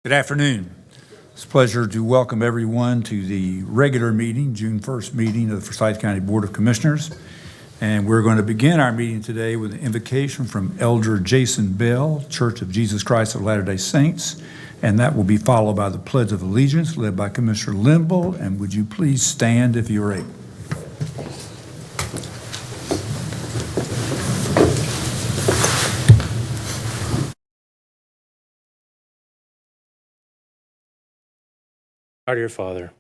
Good afternoon. It's a pleasure to welcome everyone to the regular meeting, June 1st meeting of the Forsyth County Board of Commissioners. And we're going to begin our meeting today with an invocation from Elder Jason Bell, Church of Jesus Christ of Latter-day Saints. And that will be followed by the Pledge of Allegiance led by Commissioner Linville. And would you please stand if you're able? Our dear Father,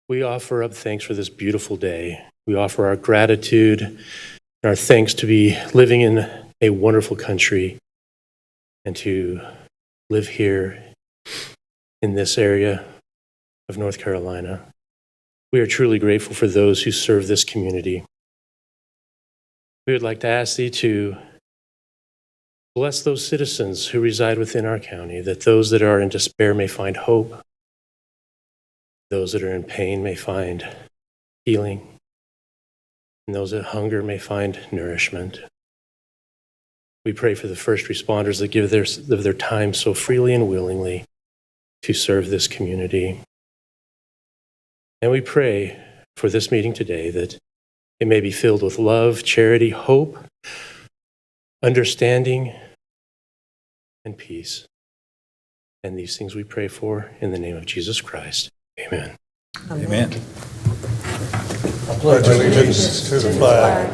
we offer up thanks for this beautiful day. We offer our gratitude and our thanks to be living in a wonderful country and to live here in this area of North Carolina. We are truly grateful for those who serve this community. We would like to ask Thee to bless those citizens who reside within our county, that those that are in despair may find hope. Those that are in pain may find healing, and those that hunger may find nourishment. We pray for the first responders that give their time so freely and willingly to serve this community. And we pray for this meeting today that it may be filled with love, charity, hope, understanding, and peace. And these things we pray for in the name of Jesus Christ. Amen. Amen. I pledge allegiance to the flag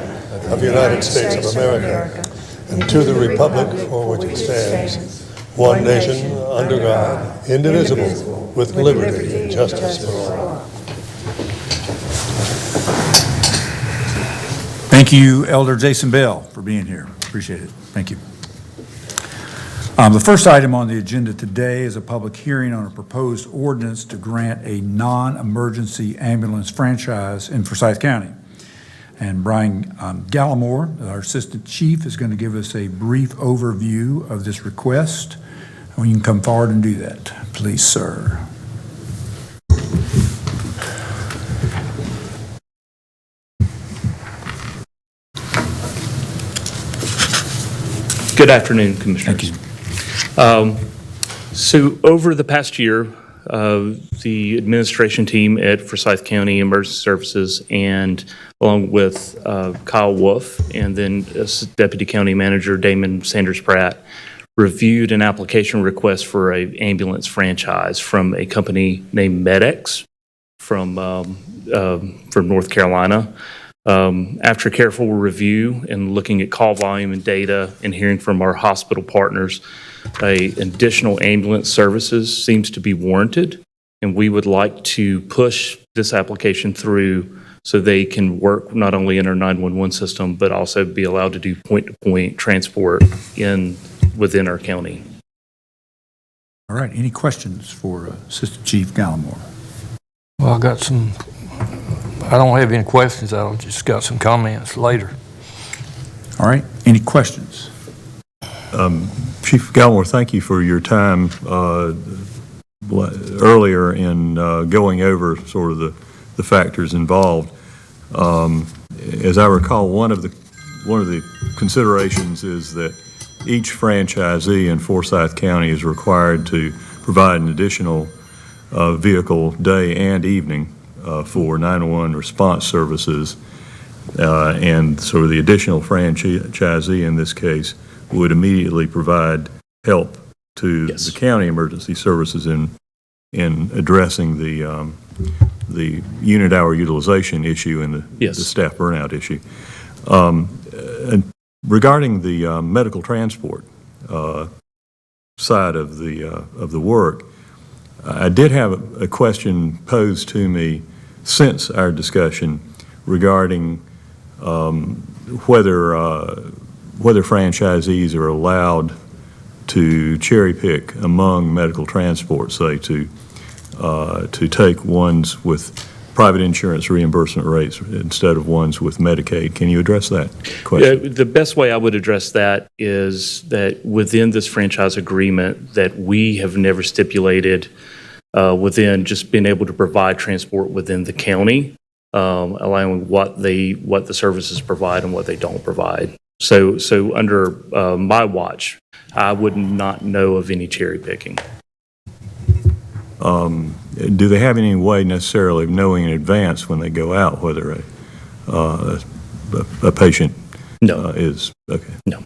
of the United States of America and to the republic for which it stands, one nation, under God, indivisible, with liberty and justice for all. Thank you, Elder Jason Bell, for being here. Appreciate it. Thank you. The first item on the agenda today is a public hearing on a proposed ordinance to grant a non-emergency ambulance franchise in Forsyth County. And Brian Gallimore, our Assistant Chief, is going to give us a brief overview of this request. And you can come forward and do that, please, sir. Good afternoon, Commissioners. Thank you. So over the past year, the administration team at Forsyth County Emergency Services, and along with Kyle Wolf and then Deputy County Manager Damon Sanders Pratt, reviewed an application request for an ambulance franchise from a company named MedX from North Carolina. After a careful review and looking at call volume and data and hearing from our hospital partners, additional ambulance services seems to be warranted, and we would like to push this application through so they can work not only in our 911 system, but also be allowed to do point-to-point transport within our county. All right. Any questions for Assistant Chief Gallimore? Well, I don't have any questions. I've just got some comments later. All right. Any questions? Chief Gallimore, thank you for your time earlier in going over sort of the factors involved. As I recall, one of the considerations is that each franchisee in Forsyth County is required to provide an additional vehicle day and evening for 911 response services, and sort of the additional franchisee in this case would immediately provide help to the county emergency services in addressing the unit hour utilization issue and the staff burnout issue. And regarding the medical transport side of the work, I did have a question posed to me since our discussion regarding whether franchisees are allowed to cherry pick among medical transport, say to take ones with private insurance reimbursement rates instead of ones with Medicaid. Can you address that question? Yeah, the best way I would address that is that within this franchise agreement that we have never stipulated within just being able to provide transport within the county, allowing what the services provide and what they don't provide. So under my watch, I would not know of any cherry picking. Do they have any way necessarily of knowing in advance when they go out whether a patient No. is, okay? No.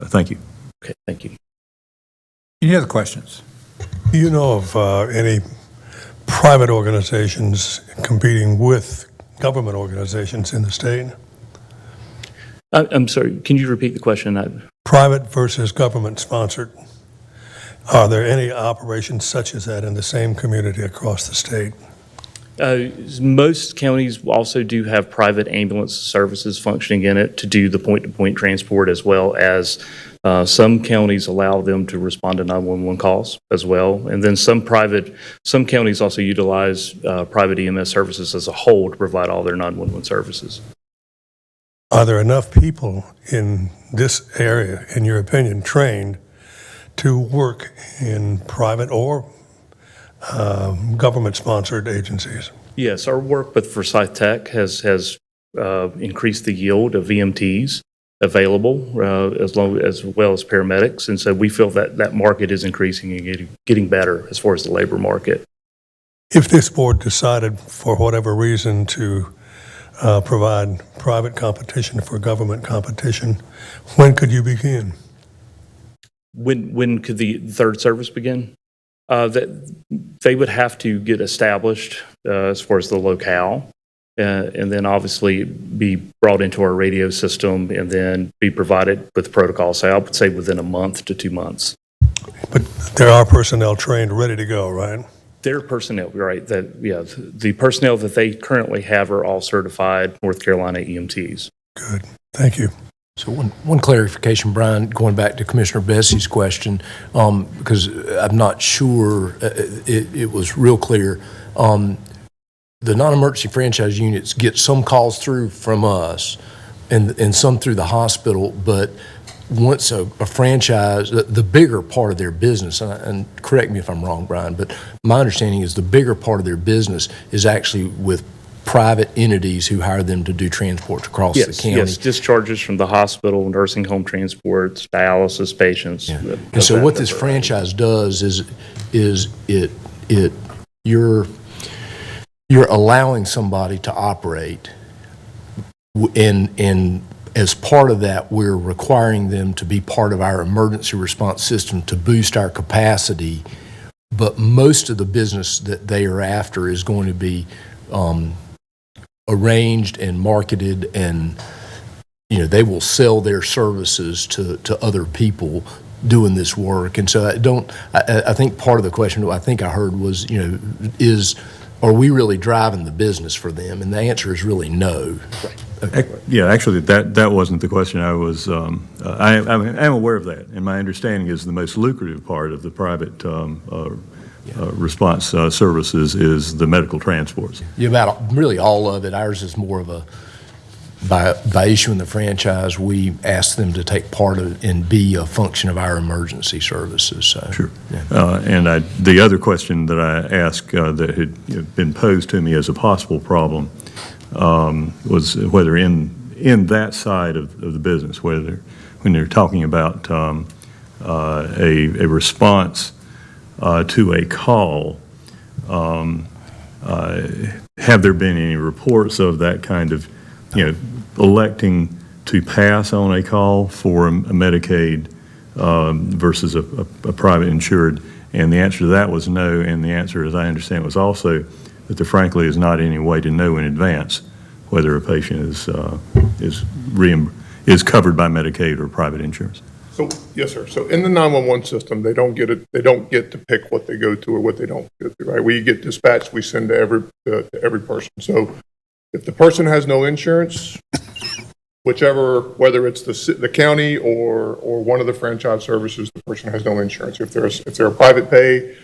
Thank you. Okay, thank you. Any other questions? Do you know of any private organizations competing with government organizations in the state? I'm sorry, can you repeat the question? Private versus government sponsored. Are there any operations such as that in the same community across the state? Most counties also do have private ambulance services functioning in it to do the point-to-point transport, as well as some counties allow them to respond to 911 calls as well. And then some counties also utilize private EMS services as a whole to provide all their 911 services. Are there enough people in this area, in your opinion, trained to work in private or government-sponsored agencies? Yes, our work with Forsyth Tech has increased the yield of EMTs available, as well as paramedics, and so we feel that that market is increasing and getting better as far as the labor market. If this board decided, for whatever reason, to provide private competition for government competition, when could you begin? When could the third service begin? That they would have to get established as far as the locale, and then obviously be brought into our radio system, and then be provided with protocols. So I would say within a month to 2 months. But there are personnel trained, ready to go, right? Their personnel, right? The personnel that they currently have are all certified North Carolina EMTs. Good. Thank you. So one clarification, Brian, going back to Commissioner Bessie's question, because I'm not sure it was real clear. The non-emergency franchise units get some calls through from us and some through the hospital, but once a franchise, the bigger part of their business, and correct me if I'm wrong, Brian, but my understanding is the bigger part of their business is actually with private entities who hire them to do transports across the county. Yes, discharges from the hospital, nursing home transports, dialysis patients. Yeah. And so what this franchise does is you're allowing somebody to operate, and as part of that, we're requiring them to be part of our emergency response system to boost our capacity. But most of the business that they are after is going to be arranged and marketed, and they will sell their services to other people doing this work. And so I think part of the question I think I heard was, are we really driving the business for them? And the answer is really no. Right. Okay. Yeah, actually, that wasn't the question. I was, I'm aware of that, and my understanding is the most lucrative part of the private response services is the medical transports. Yeah, about really all of it. Ours is more of a, by issuing the franchise, we ask them to take part of and be a function of our emergency services. So, Sure. Yeah. And the other question that I asked that had been posed to me as a possible problem was whether in that side of the business, when they're talking about a response to a call, have there been any reports of that kind of, electing to pass on a call for a Medicaid versus a private insured? And the answer to that was no, and the answer, as I understand, was also that there frankly is not any way to know in advance whether a patient is covered by Medicaid or private insurance. So, yes, sir. So in the 911 system, they don't get to pick what they go to or what they don't go to, right? We get dispatched, we send to every person. So if the person has no insurance, whether it's the county or one of the franchise services, the person has no insurance. If they're a private pay,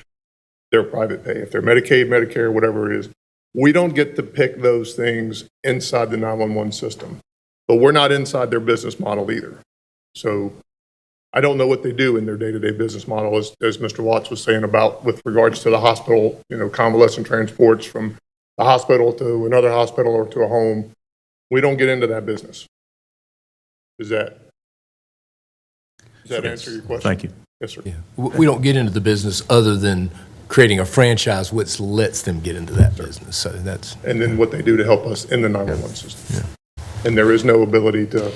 they're private pay. If they're Medicaid, Medicare, whatever it is, we don't get to pick those things inside the 911 system, but we're not inside their business model either. So I don't know what they do in their day-to-day business model, as Mr. Watts was saying about with regards to the hospital, convalescent transports from the hospital to another hospital or to a home. We don't get into that business. Does that answer your question? Thank you. Yes, sir. We don't get into the business other than creating a franchise which lets them get into that business. So that's, And then what they do to help us in the 911 system. And there is no ability to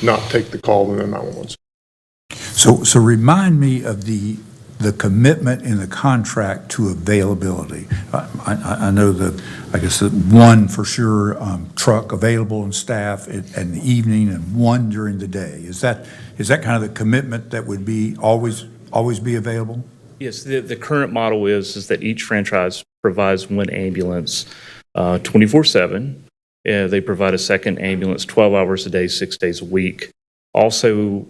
not take the call in the 911 system. So remind me of the commitment in the contract to availability. I know I guess the one for sure, truck available and staff in the evening and one during the day. Is that kind of the commitment that would be always be available? Yes, the current model is that each franchise provides one ambulance 24/7. They provide a second ambulance 12 hours a day, 6 days a week. Also,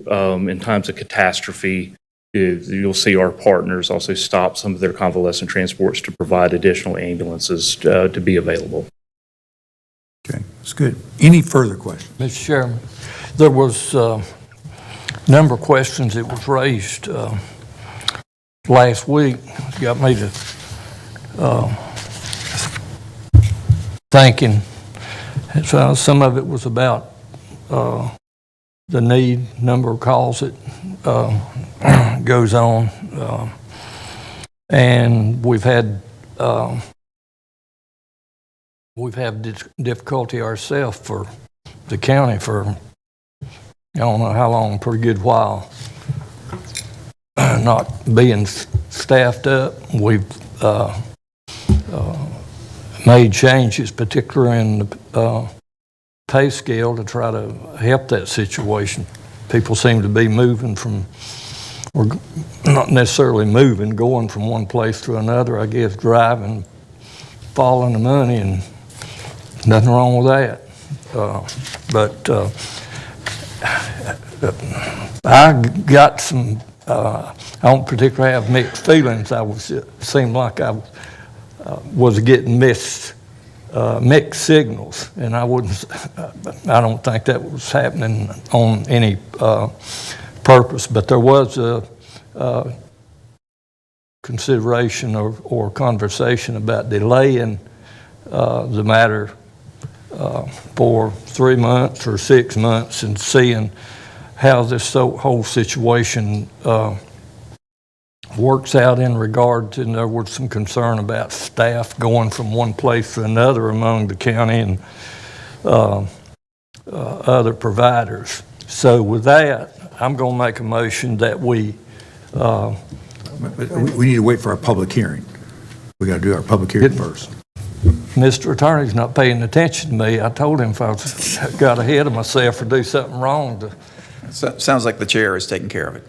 in times of catastrophe, you'll see our partners also stop some of their convalescent transports to provide additional ambulances to be available. Okay, that's good. Any further questions? Mr. Chairman, there was a number of questions that was raised last week. Got me to thinking. So some of it was about the number of calls that goes on, and we've had difficulty ourselves for the county for I don't know how long, a pretty good while, not being staffed up. We've made changes, particularly in the pay scale, to try to help that situation. People seem to be moving from, or not necessarily moving, going from one place to another, I guess, driving, following the money, and nothing wrong with that. But I got some, I don't particularly have mixed feelings. It seemed like I was getting mixed signals, and I don't think that was happening on any purpose, but there was a consideration or conversation about delaying the matter for 3 months or 6 months and seeing how this whole situation works out in regard to, and there was some concern about staff going from one place to another among the county and other providers. So with that, I'm going to make a motion that we need to wait for our public hearing. We got to do our public hearing first. Mr. Attorney's not paying attention to me. I told him if I got ahead of myself or do something wrong. Sounds like the chair is taking care of it.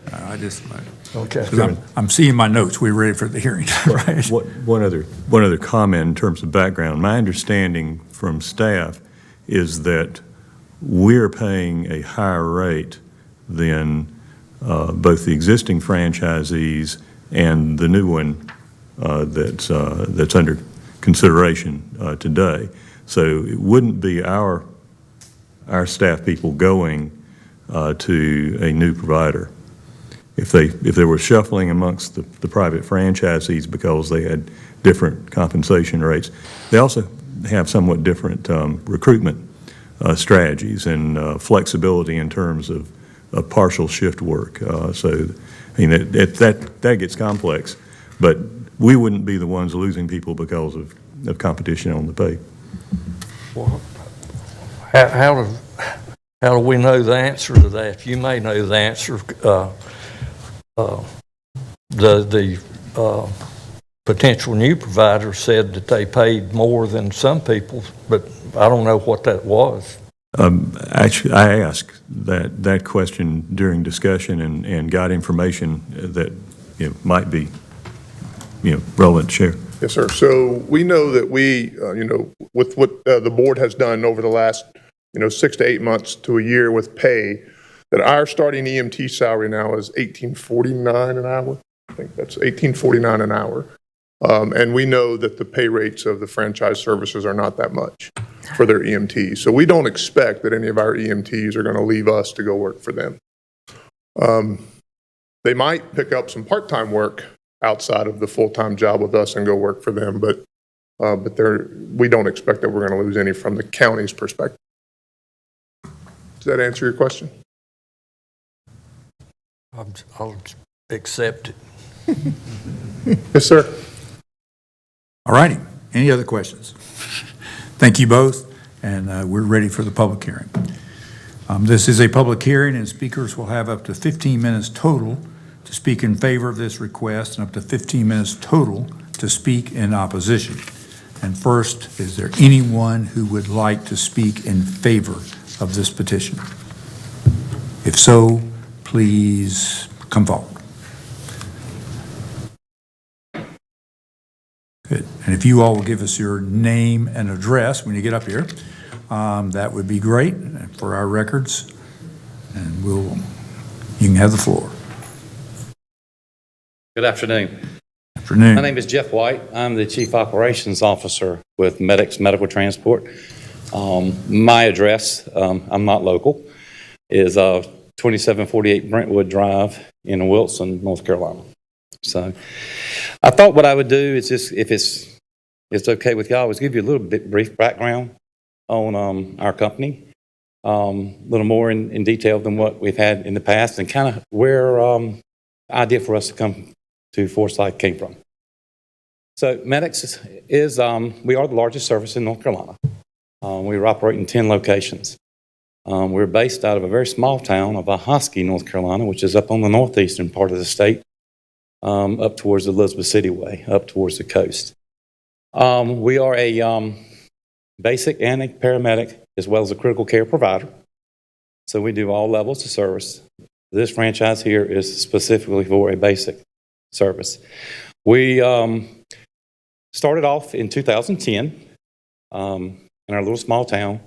Okay. 'Cause I'm seeing my notes. We're ready for the hearing, right? One other comment in terms of background. My understanding from staff is that we're paying a higher rate than both the existing franchisees and the new one that's under consideration today. So it wouldn't be our staff people going to a new provider. If they were shuffling amongst the private franchisees because they had different compensation rates, they also have somewhat different recruitment strategies and flexibility in terms of partial shift work. So, I mean, that gets complex, but we wouldn't be the ones losing people because of competition on the pay. Well, how do we know the answer to that? You may know the answer. The potential new provider said that they paid more than some people, but I don't know what that was. Actually, I asked that question during discussion and got information that might be relevant to share. Yes, sir. So we know that we, with what the board has done over the last, 6 to 8 months to a year with pay, that our starting EMT salary now is $18.49 an hour. I think that's $18.49 an hour. And we know that the pay rates of the franchise services are not that much for their EMTs. So we don't expect that any of our EMTs are going to leave us to go work for them. They might pick up some part-time work outside of the full-time job with us and go work for them, but we don't expect that we're going to lose any from the county's perspective. Does that answer your question? I'll accept it. Yes, sir. All righty. Any other questions? Thank you both, and we're ready for the public hearing. This is a public hearing, and speakers will have up to 15 minutes total to speak in favor of this request and up to 15 minutes total to speak in opposition. And first, is there anyone who would like to speak in favor of this petition? If so, please come forward. Good. And if you all will give us your name and address when you get up here, that would be great for our records. And you can have the floor. Good afternoon. Afternoon. My name is Jeff White. I'm the Chief Operations Officer with Medics Medical Transport. My address, I'm not local, is 2748 Brentwood Drive in Wilson, North Carolina. So I thought what I would do is just, if it's okay with y'all, is give you a little bit brief background on our company, a little more in detail than what we've had in the past, and kind of where the idea for us to come to Forsyth came from. So Medics is, we are the largest service in North Carolina. We operate in 10 locations. We're based out of a very small town of Ahoskie, North Carolina, which is up on the northeastern part of the state, up towards the Elizabeth City way, up towards the coast. We are a basic and a paramedic, as well as a critical care provider. So we do all levels of service. This franchise here is specifically for a basic service. We started off in 2010 in our little small town.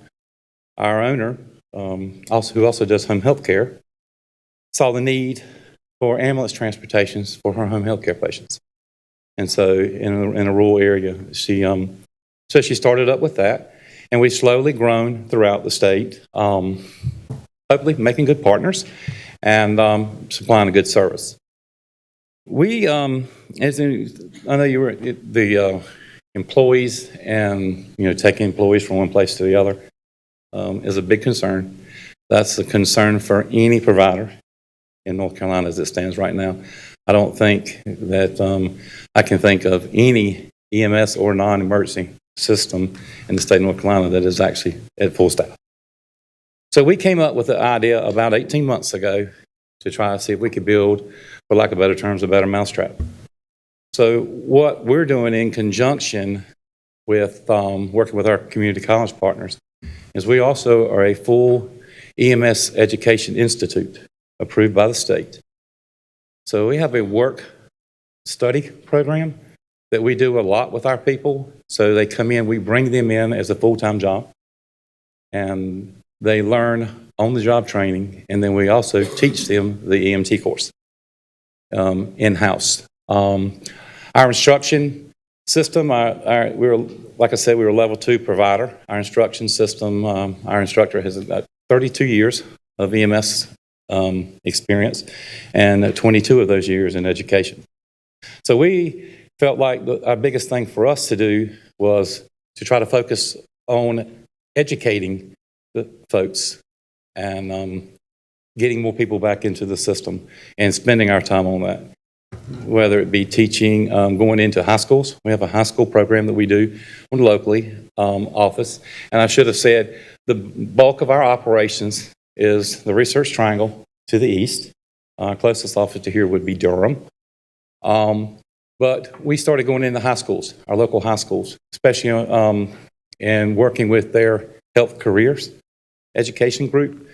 Our owner, who also does home health care, saw the need for ambulance transportations for her home health care patients. And so in a rural area, so she started up with that, and we've slowly grown throughout the state, hopefully making good partners and supplying a good service. We, I know you were the employees and taking employees from one place to the other is a big concern. That's a concern for any provider in North Carolina as it stands right now. I don't think that I can think of any EMS or non-emergency system in the state of North Carolina that is actually at full staff. So we came up with the idea about 18 months ago to try to see if we could build, for lack of better terms, a better mousetrap. So what we're doing in conjunction with working with our community college partners is we also are a full EMS education institute approved by the state. So we have a work study program that we do a lot with our people. So they come in, we bring them in as a full-time job, and they learn on-the-job training, and then we also teach them the EMT course in-house. Our instruction system, like I said, we were a level 2 provider. Our instruction system, our instructor has about 32 years of EMS experience and 22 of those years in education. So we felt like our biggest thing for us to do was to try to focus on educating the folks and getting more people back into the system and spending our time on that, whether it be teaching, going into high schools. We have a high school program that we do locally, office. And I should have said, the bulk of our operations is the Research Triangle to the east. Our closest office to here would be Durham. But we started going into high schools, our local high schools, especially and working with their health careers education group,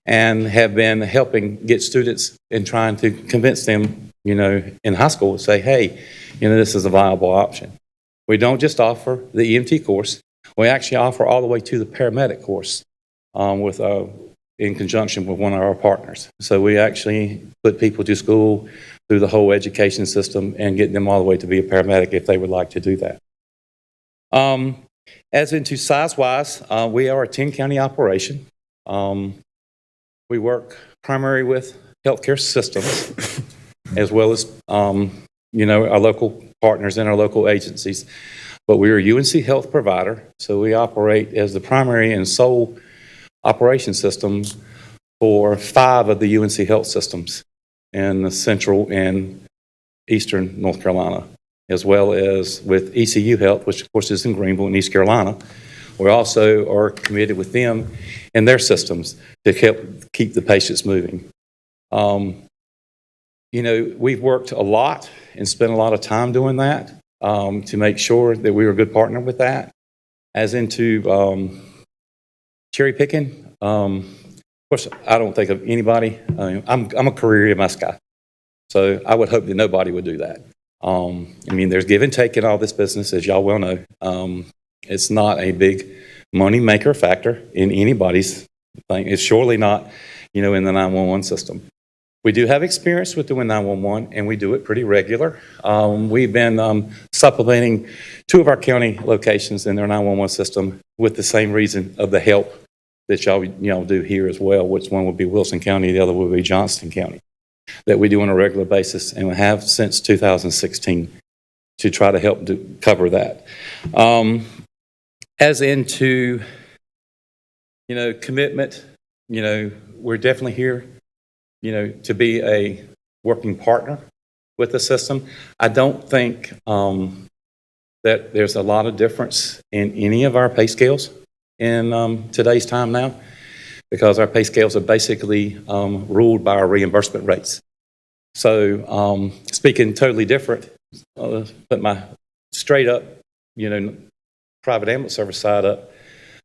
and have been helping get students and trying to convince them, in high school to say, hey, this is a viable option. We don't just offer the EMT course. We actually offer all the way to the paramedic course in conjunction with one of our partners. So we actually put people to school through the whole education system and get them all the way to be a paramedic if they would like to do that. As into size-wise, we are a 10-county operation. We work primarily with healthcare systems as well as, our local partners and our local agencies. But we are a UNC Health provider, so we operate as the primary and sole operation system for 5 of the UNC Health systems in the central and eastern North Carolina, as well as with ECU Health, which of course is in Greenville in East Carolina. We also are committed with them and their systems to help keep the patients moving. You know, we've worked a lot and spent a lot of time doing that to make sure that we were a good partner with that. As into cherry picking, of course, I don't think of anybody. I'm a career EMS guy, so I would hope that nobody would do that. I mean, there's give and take in all this business, as y'all well know. It's not a big money maker factor in anybody's thing. It's surely not, you know, in the 911 system. We do have experience with doing 911, and we do it pretty regular. We've been supplementing 2 of our county locations in their 911 system with the same reason of the help that y'all do here as well, which one would be Wilson County, the other would be Johnston County, that we do on a regular basis and have since 2016 to try to help cover that. As into, you know, commitment, you know, we're definitely here, you know, to be a working partner with the system. I don't think that there's a lot of difference in any of our pay scales in today's time now, because our pay scales are basically ruled by our reimbursement rates. So speaking totally different, put my straight up, you know, private ambulance service side up.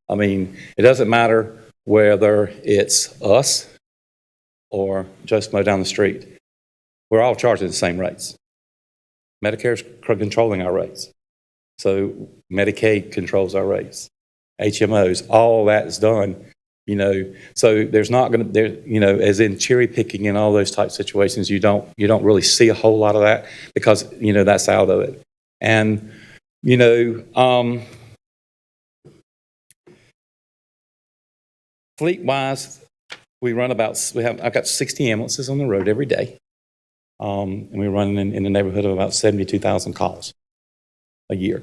I mean, it doesn't matter whether it's us or Joe Smo down the street. We're all charging the same rates. Medicare's controlling our rates. So Medicaid controls our rates. HMOs, all that is done, you know. So there's not going to, you know, as in cherry picking and all those type situations, you don't really see a whole lot of that because, you know, that's out of it. And, you know, fleet-wise, I've got 60 ambulances on the road every day. And we're running in the neighborhood of about 72,000 calls a year.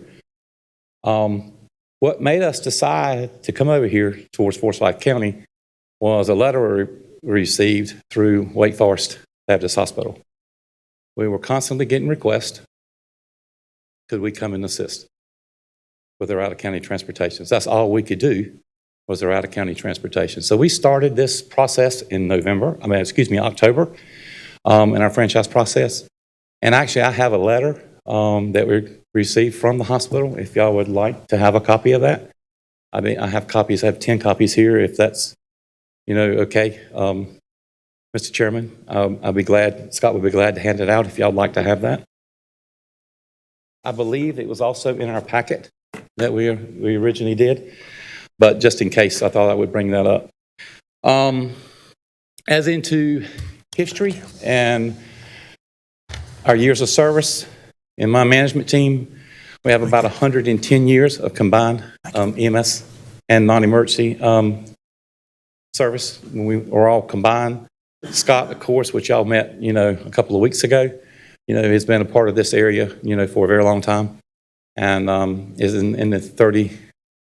What made us decide to come over here towards Forsyth County was a letter we received through Wake Forest Baptist Hospital. We were constantly getting requests, could we come and assist with their out-of-county transportations? That's all we could do was their out-of-county transportation. So we started this process in October, in our franchise process. And actually, I have a letter that we received from the hospital, if y'all would like to have a copy of that. I mean, I have 10 copies here, if that's, you know, okay. Mr. Chairman, Scott would be glad to hand it out if y'all would like to have that. I believe it was also in our packet that we originally did, but just in case, I thought I would bring that up. As into history and our years of service in my management team, we have about 110 years of combined EMS and non-emergency service. When we were all combined, Scott, of course, which y'all met, you know, a couple of weeks ago, you know, has been a part of this area, you know, for a very long time, and is in the 30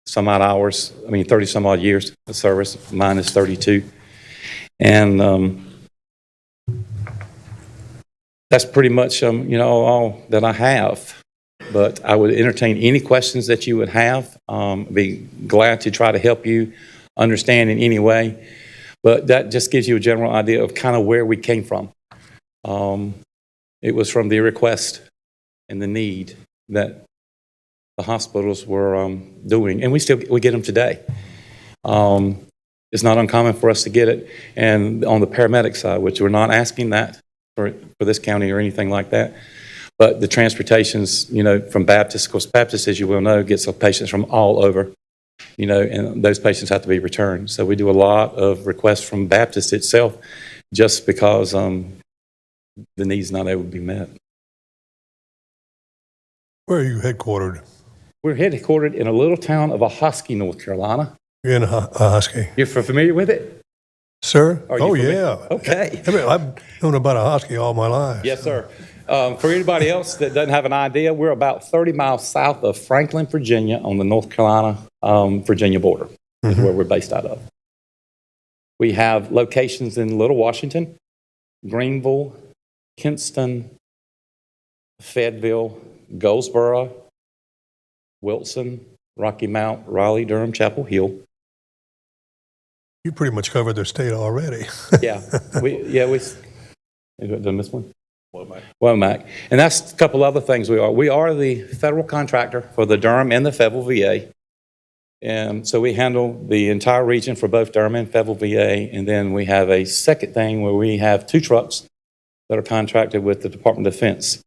some odd years of service. Mine is 32, and that's pretty much, you know, all that I have. But I would entertain any questions that you would have. Be glad to try to help you understand in any way. But that just gives you a general idea of kind of where we came from. It was from the request and the need that the hospitals were doing, and we get them today. It's not uncommon for us to get it. And on the paramedic side, which we're not asking that for this county or anything like that, but the transportations, you know, from Baptist, of course, Baptist, as you well know, gets patients from all over, you know, and those patients have to be returned. So we do a lot of requests from Baptist itself just because the need's not able to be met. Where are you headquartered? We're headquartered in a little town of Ahoskie, North Carolina. You're in Ahoskie. You're familiar with it? Sir? Are you Oh, familiar? yeah. Okay. I mean, I've known about Ahoskie all my life. Yes, sir. For anybody else that doesn't have an idea, we're about 30 miles south of Franklin, Virginia, on the North Carolina-Virginia border, is where we're based out of. We have locations in Little Washington, Greenville, Kinston, Fayetteville, Goldsboro, Wilson, Rocky Mount, Raleigh, Durham, Chapel Hill. You pretty much covered the state already. Yeah, did I miss one? Womack. And that's a couple other things we are. We are the federal contractor for the Durham and the Fayetteville VA. And so we handle the entire region for both Durham and Fayetteville VA. And then we have a second thing where we have 2 trucks that are contracted with the Department of Defense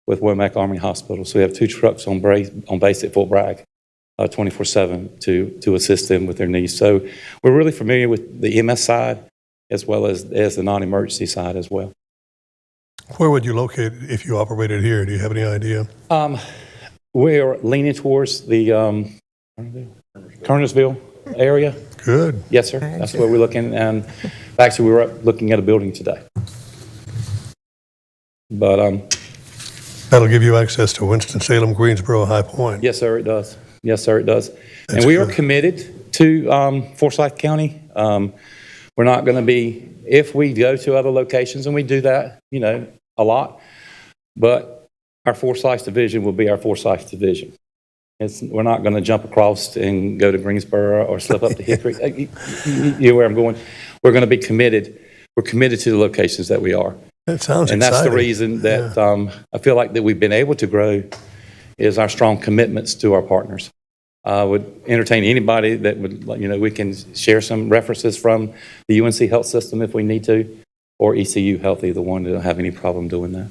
with Womack Army Hospital. So we have 2 trucks on base at Fort Bragg, 24/7 to assist them with their needs. So we're really familiar with the EMS side as well as the non-emergency side as well. Where would you locate it if you operated here? Do you have any idea? We're leaning towards the Kernersville area. Good. Yes, sir. That's where we're looking. And actually, we were up looking at a building today. But That'll give you access to Winston-Salem, Greensboro, High Point. yes, sir, it does. Yes, sir, it does. That's And we are good. committed to Forsyth County. We're not going to be, if we go to other locations, and we do that, a lot, but our Forsyth division will be our Forsyth division. We're not going to jump across and go to Greensboro or slip up to Hickory. You know where I'm going. We're going to be committed. We're committed to the locations that we are. That sounds And exciting. that's the reason that I feel like that we've been able to grow is our strong commitments to our partners. I would entertain anybody that would, we can share some references from the UNC Health System if we need to, or ECU Health, either one. They don't have any problem doing that.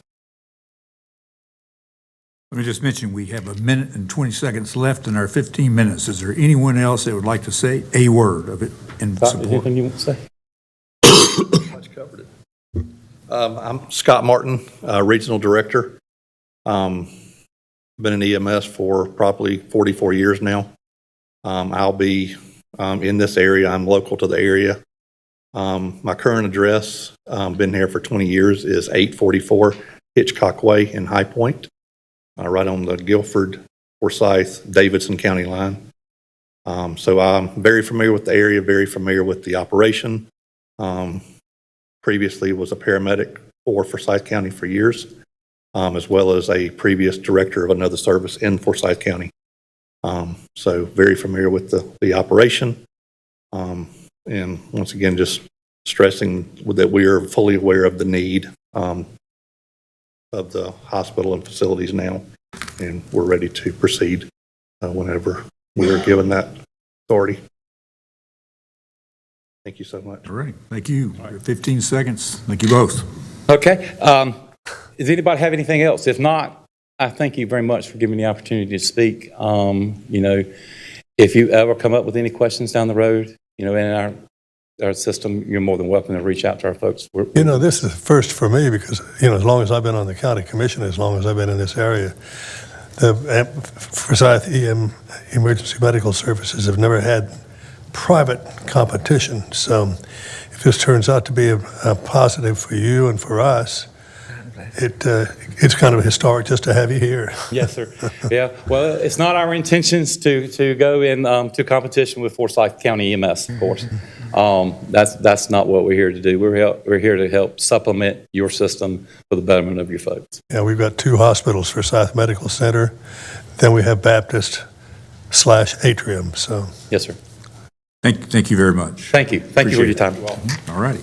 Let me just mention, we have 1 minute and 20 seconds left in our 15 minutes. Is there anyone else that would like to say a word of it in Scott, support? anything you want to say? Much covered it. I'm Scott Martin, Regional Director. Been in EMS for probably 44 years now. I'll be in this area. I'm local to the area. My current address, been here for 20 years, is 844 Hitchcock Way in High Point, right on the Guilford, Forsyth, Davidson County line. So I'm very familiar with the area, very familiar with the operation. Previously was a paramedic for Forsyth County for years, as well as a previous director of another service in Forsyth County. So very familiar with the operation. And once again, just stressing that we are fully aware of the need of the hospital and facilities now, and we're ready to proceed whenever we are given that authority. Thank you so much. All right, thank you. 15 seconds. Thank you both. Okay. Does anybody have anything else? If not, I thank you very much for giving me the opportunity to speak. If you ever come up with any questions down the road, in our system, you're more than welcome to reach out to our folks. This is a first for me because, as long as I've been on the county commission, as long as I've been in this area, the Forsyth Emergency Medical Services have never had private competition. So if this turns out to be a positive for you and for us, it's kind of historic just to have you here. Yes, sir. Yeah. Well, it's not our intentions to go in to competition with Forsyth County EMS, of course. That's not what we're here to do. We're here to help supplement your system for the betterment of your folks. Yeah, we've got 2 hospitals, Forsyth Medical Center, then we have Baptist/Atrium. So Yes, sir. Thank you very much. Thank you. Thank you for your time. All righty.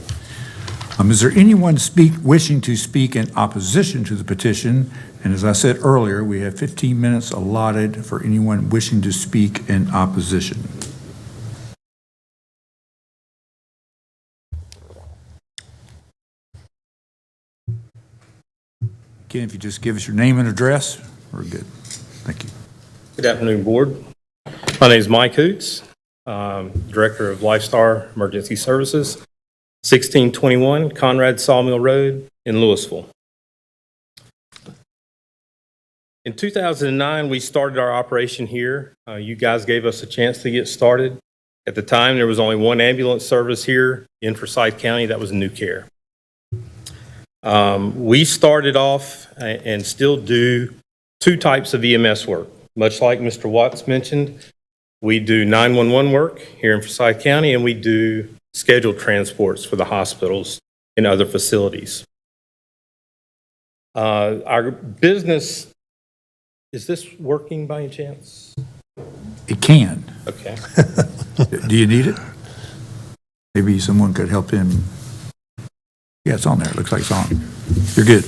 Is there anyone wishing to speak in opposition to the petition? And as I said earlier, we have 15 minutes allotted for anyone wishing to speak in opposition. Again, if you just give us your name and address, we're good. Thank you. Good afternoon, Board. My name is Mike Hoots, Director of Lifestar Emergency Services, 1621 Conrad Sawmill Road in Louisville. In 2009, we started our operation here. You guys gave us a chance to get started. At the time, there was only one ambulance service here in Forsyth County. That was New Care. We started off and still do 2 types of EMS work. Much like Mr. Watts mentioned, we do 911 work here in Forsyth County, and we do scheduled transports for the hospitals and other facilities. Our business, is this working by any chance? It can. Okay. Do you need it? Maybe someone could help him. Yeah, it's on there. It looks like it's on. You're good.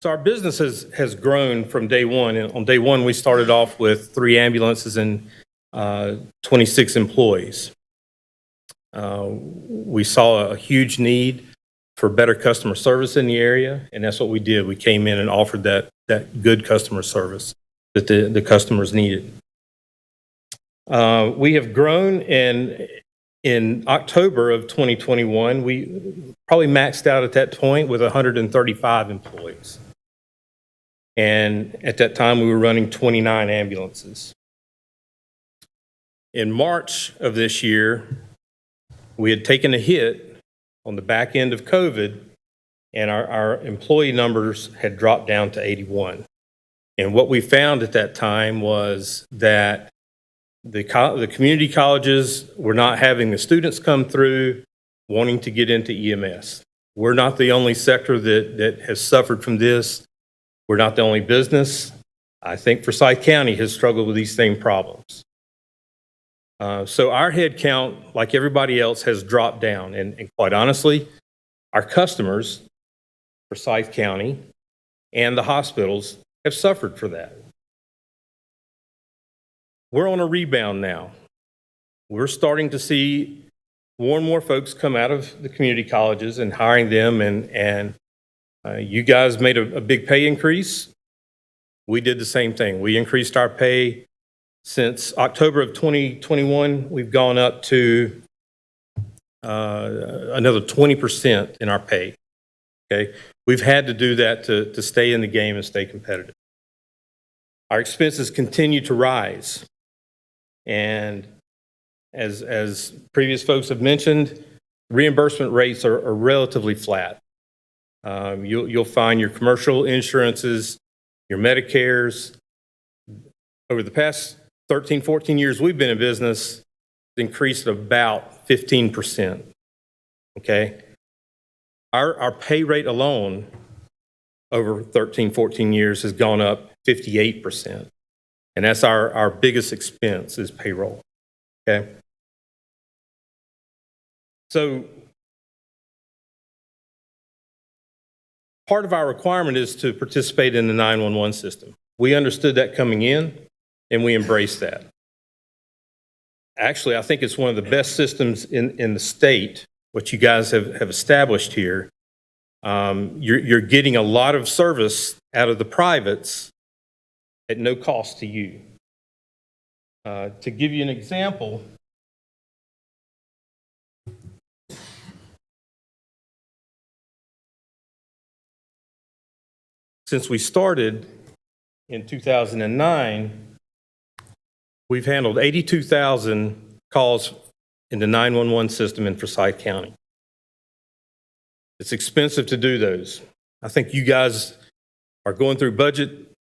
So our business has grown from day one. And on day one, we started off with 3 ambulances and 26 employees. We saw a huge need for better customer service in the area, and that's what we did. We came in and offered that good customer service that the customers needed. We have grown, and in October of 2021, we probably maxed out at that point with 135 employees. And at that time, we were running 29 ambulances. In March of this year, we had taken a hit on the back end of COVID, and our employee numbers had dropped down to 81. And what we found at that time was that the community colleges were not having the students come through wanting to get into EMS. We're not the only sector that has suffered from this. We're not the only business. I think Forsyth County has struggled with these same problems. So our head count, like everybody else, has dropped down. And quite honestly, our customers, Forsyth County, and the hospitals have suffered for that. We're on a rebound now. We're starting to see more and more folks come out of the community colleges and hiring them, and you guys made a big pay increase. We did the same thing. We increased our pay. Since October of 2021, we've gone up to another 20% in our pay. Okay, we've had to do that to stay in the game and stay competitive. Our expenses continue to rise, and as previous folks have mentioned, reimbursement rates are relatively flat. You'll find your commercial insurances, your Medicares, over the past 13, 14 years we've been in business, increased about 15%. Okay? Our pay rate alone over 13, 14 years has gone up 58%. And that's our biggest expense is payroll. Okay? So part of our requirement is to participate in the 911 system. We understood that coming in, and we embraced that. Actually, I think it's one of the best systems in the state, what you guys have established here. You're getting a lot of service out of the privates at no cost to you. To give you an example, since we started in 2009, we've handled 82,000 calls in the 911 system in Forsyth County. It's expensive to do those. I think you guys are going through budget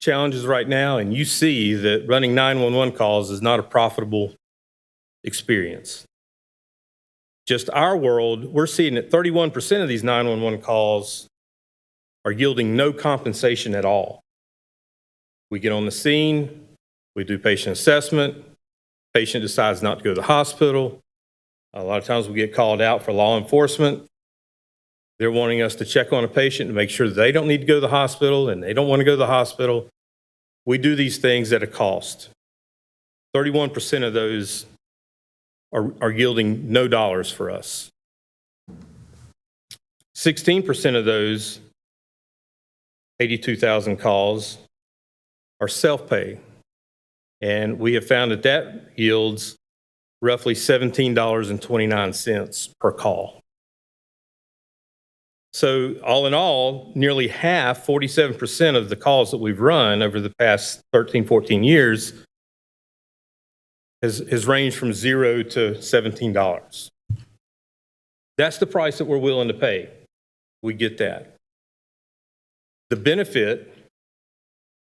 challenges right now, and you see that running 911 calls is not a profitable experience. Just our world, we're seeing that 31% of these 911 calls are yielding no compensation at all. We get on the scene, we do patient assessment, patient decides not to go to the hospital. A lot of times we get called out for law enforcement. They're wanting us to check on a patient to make sure that they don't need to go to the hospital and they don't want to go to the hospital. We do these things at a cost. 31% of those are yielding no dollars for us. 16% of those 82,000 calls are self-pay. And we have found that yields roughly $17.29 per call. So all in all, nearly half, 47% of the calls that we've run over the past 13, 14 years has ranged from $0 to $17. That's the price that we're willing to pay. We get that. The benefit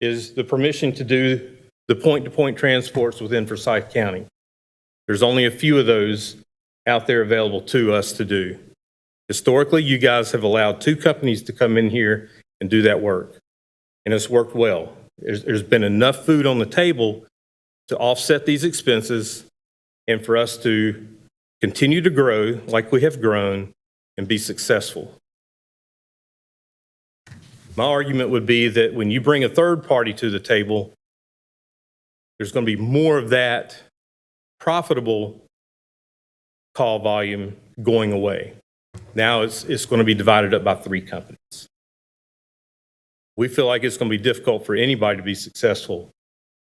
is the permission to do the point-to-point transports within Forsyth County. There's only a few of those out there available to us to do. Historically, you guys have allowed 2 companies to come in here and do that work, and it's worked well. There's been enough food on the table to offset these expenses and for us to continue to grow like we have grown and be successful. My argument would be that when you bring a third party to the table, there's going to be more of that profitable call volume going away. Now it's going to be divided up by 3 companies. We feel like it's going to be difficult for anybody to be successful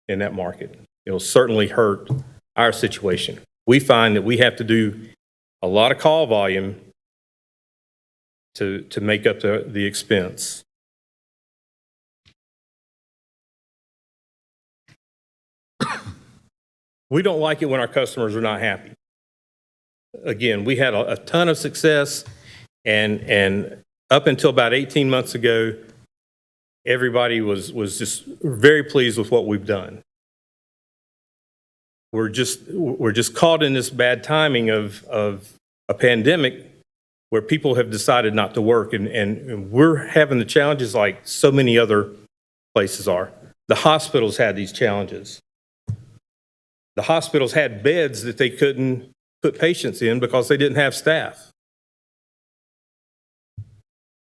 in that market. It'll certainly hurt our situation. We find that we have to do a lot of call volume to make up the expense. We don't like it when our customers are not happy. Again, we had a ton of success, and up until about 18 months ago, everybody was just very pleased with what we've done. We're just caught in this bad timing of a pandemic where people have decided not to work, and we're having the challenges like so many other places are. The hospitals had these challenges. The hospitals had beds that they couldn't put patients in because they didn't have staff.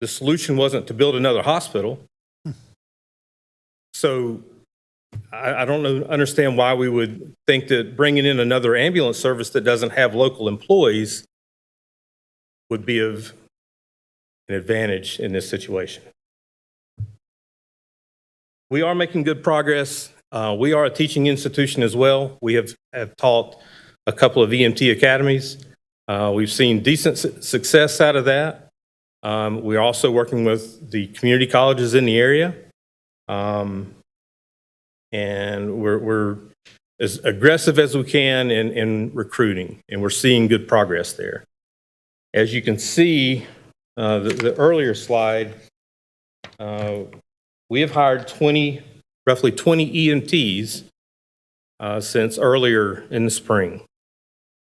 The solution wasn't to build another hospital. So I don't understand why we would think that bringing in another ambulance service that doesn't have local employees would be of an advantage in this situation. We are making good progress. We are a teaching institution as well. We have taught a couple of EMT academies. We've seen decent success out of that. We're also working with the community colleges in the area. And we're as aggressive as we can in recruiting, and we're seeing good progress there. As you can see, the earlier slide, we have hired roughly 20 EMTs since earlier in the spring.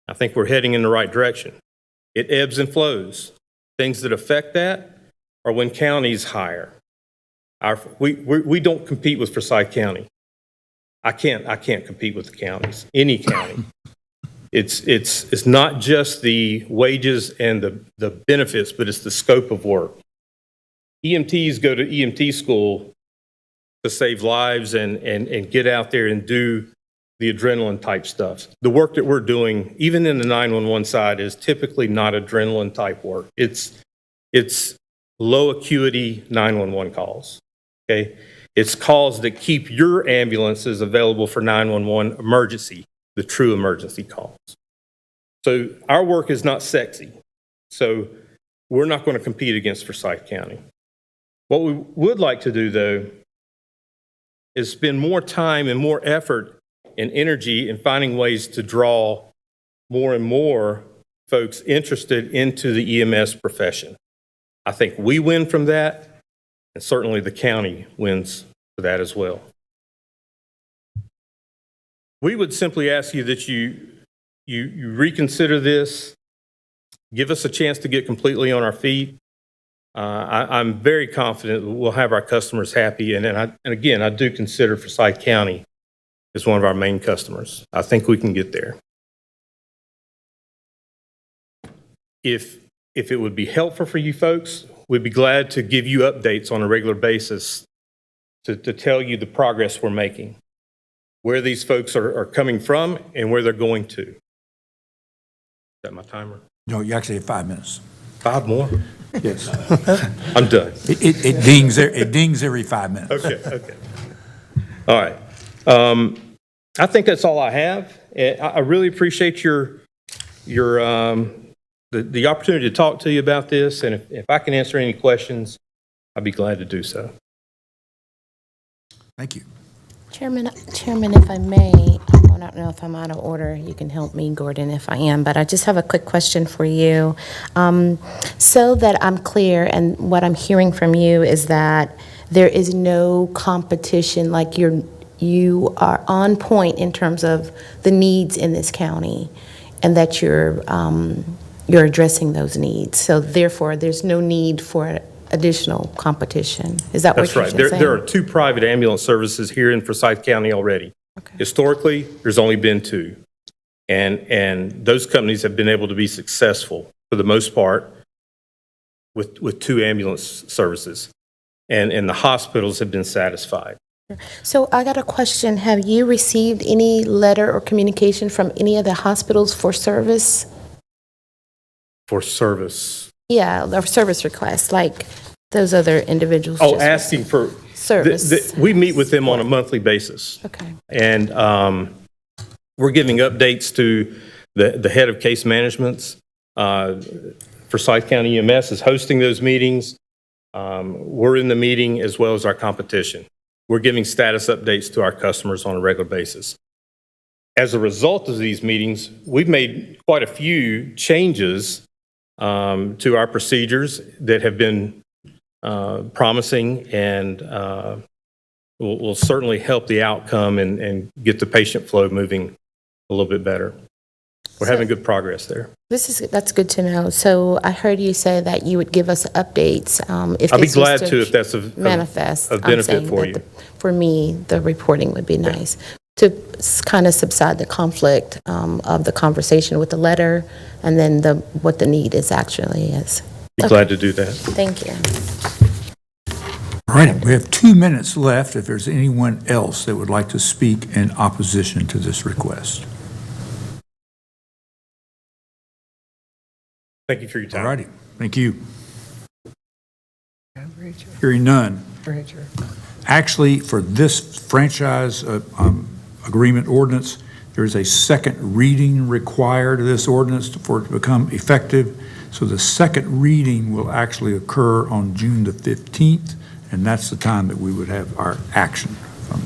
I think we're heading in the right direction. It ebbs and flows. Things that affect that are when counties hire. We don't compete with Forsyth County. I can't compete with the counties, any county. It's not just the wages and the benefits, but it's the scope of work. EMTs go to EMT school to save lives and get out there and do the adrenaline type stuff. The work that we're doing, even in the 911 side, is typically not adrenaline type work. It's low acuity 911 calls. Okay? It's calls that keep your ambulances available for 911 emergency, the true emergency calls. So our work is not sexy. So we're not going to compete against Forsyth County. What we would like to do, though, is spend more time and more effort and energy in finding ways to draw more and more folks interested into the EMS profession. I think we win from that, and certainly the county wins for that as well. We would simply ask you that you reconsider this, give us a chance to get completely on our feet. I'm very confident that we'll have our customers happy, and again, I do consider Forsyth County as one of our main customers. I think we can get there. If it would be helpful for you folks, we'd be glad to give you updates on a regular basis to tell you the progress we're making, where these folks are coming from and where they're going to. Is that my timer? No, you actually have 5 minutes. 5 more? Yes. I'm done. It dings every 5 minutes. Okay. All right. I think that's all I have. I really appreciate the opportunity to talk to you about this, and if I can answer any questions, I'd be glad to do so. Thank you. Chairman, if I may, I don't know if I'm out of order. You can help me, Gordon, if I am, but I just have a quick question for you. So that I'm clear, and what I'm hearing from you is that there is no competition, like you are on point in terms of the needs in this county, and that you're addressing those needs. So therefore, there's no need for additional competition. Is that what That's you're right. saying? There are 2 private ambulance services here in Forsyth County already. Okay. Historically, there's only been 2. And those companies have been able to be successful for the most part with 2 ambulance services. And the hospitals have been satisfied. So I got a question. Have you received any letter or communication from any of the hospitals for service? For service. Yeah, or service requests, like those other individuals. Oh, just asking for service. We meet with them on a monthly basis. Okay. And we're giving updates to the head of case managements. Forsyth County EMS is hosting those meetings. We're in the meeting as well as our competition. We're giving status updates to our customers on a regular basis. As a result of these meetings, we've made quite a few changes to our procedures that have been promising and will certainly help the outcome and get the patient flow moving a little bit better. We're having good progress there. That's good to know. So I heard you say that you would give us updates if I'll be this was glad to if that's of manifest. of I'm benefit saying for that you. For me, the reporting would be nice to kind of subside the conflict of the conversation with the letter, and then what the need is actually is. Be glad to do that. Thank you. All right, we have 2 minutes left if there's anyone else that would like to speak in opposition to this request. Thank you for your time. All righty, thank you. Hearing none. Actually, for this franchise agreement ordinance, there is a second reading required of this ordinance for it to become effective. So the second reading will actually occur on June the 15th, and that's the time that we would have our action. If I'm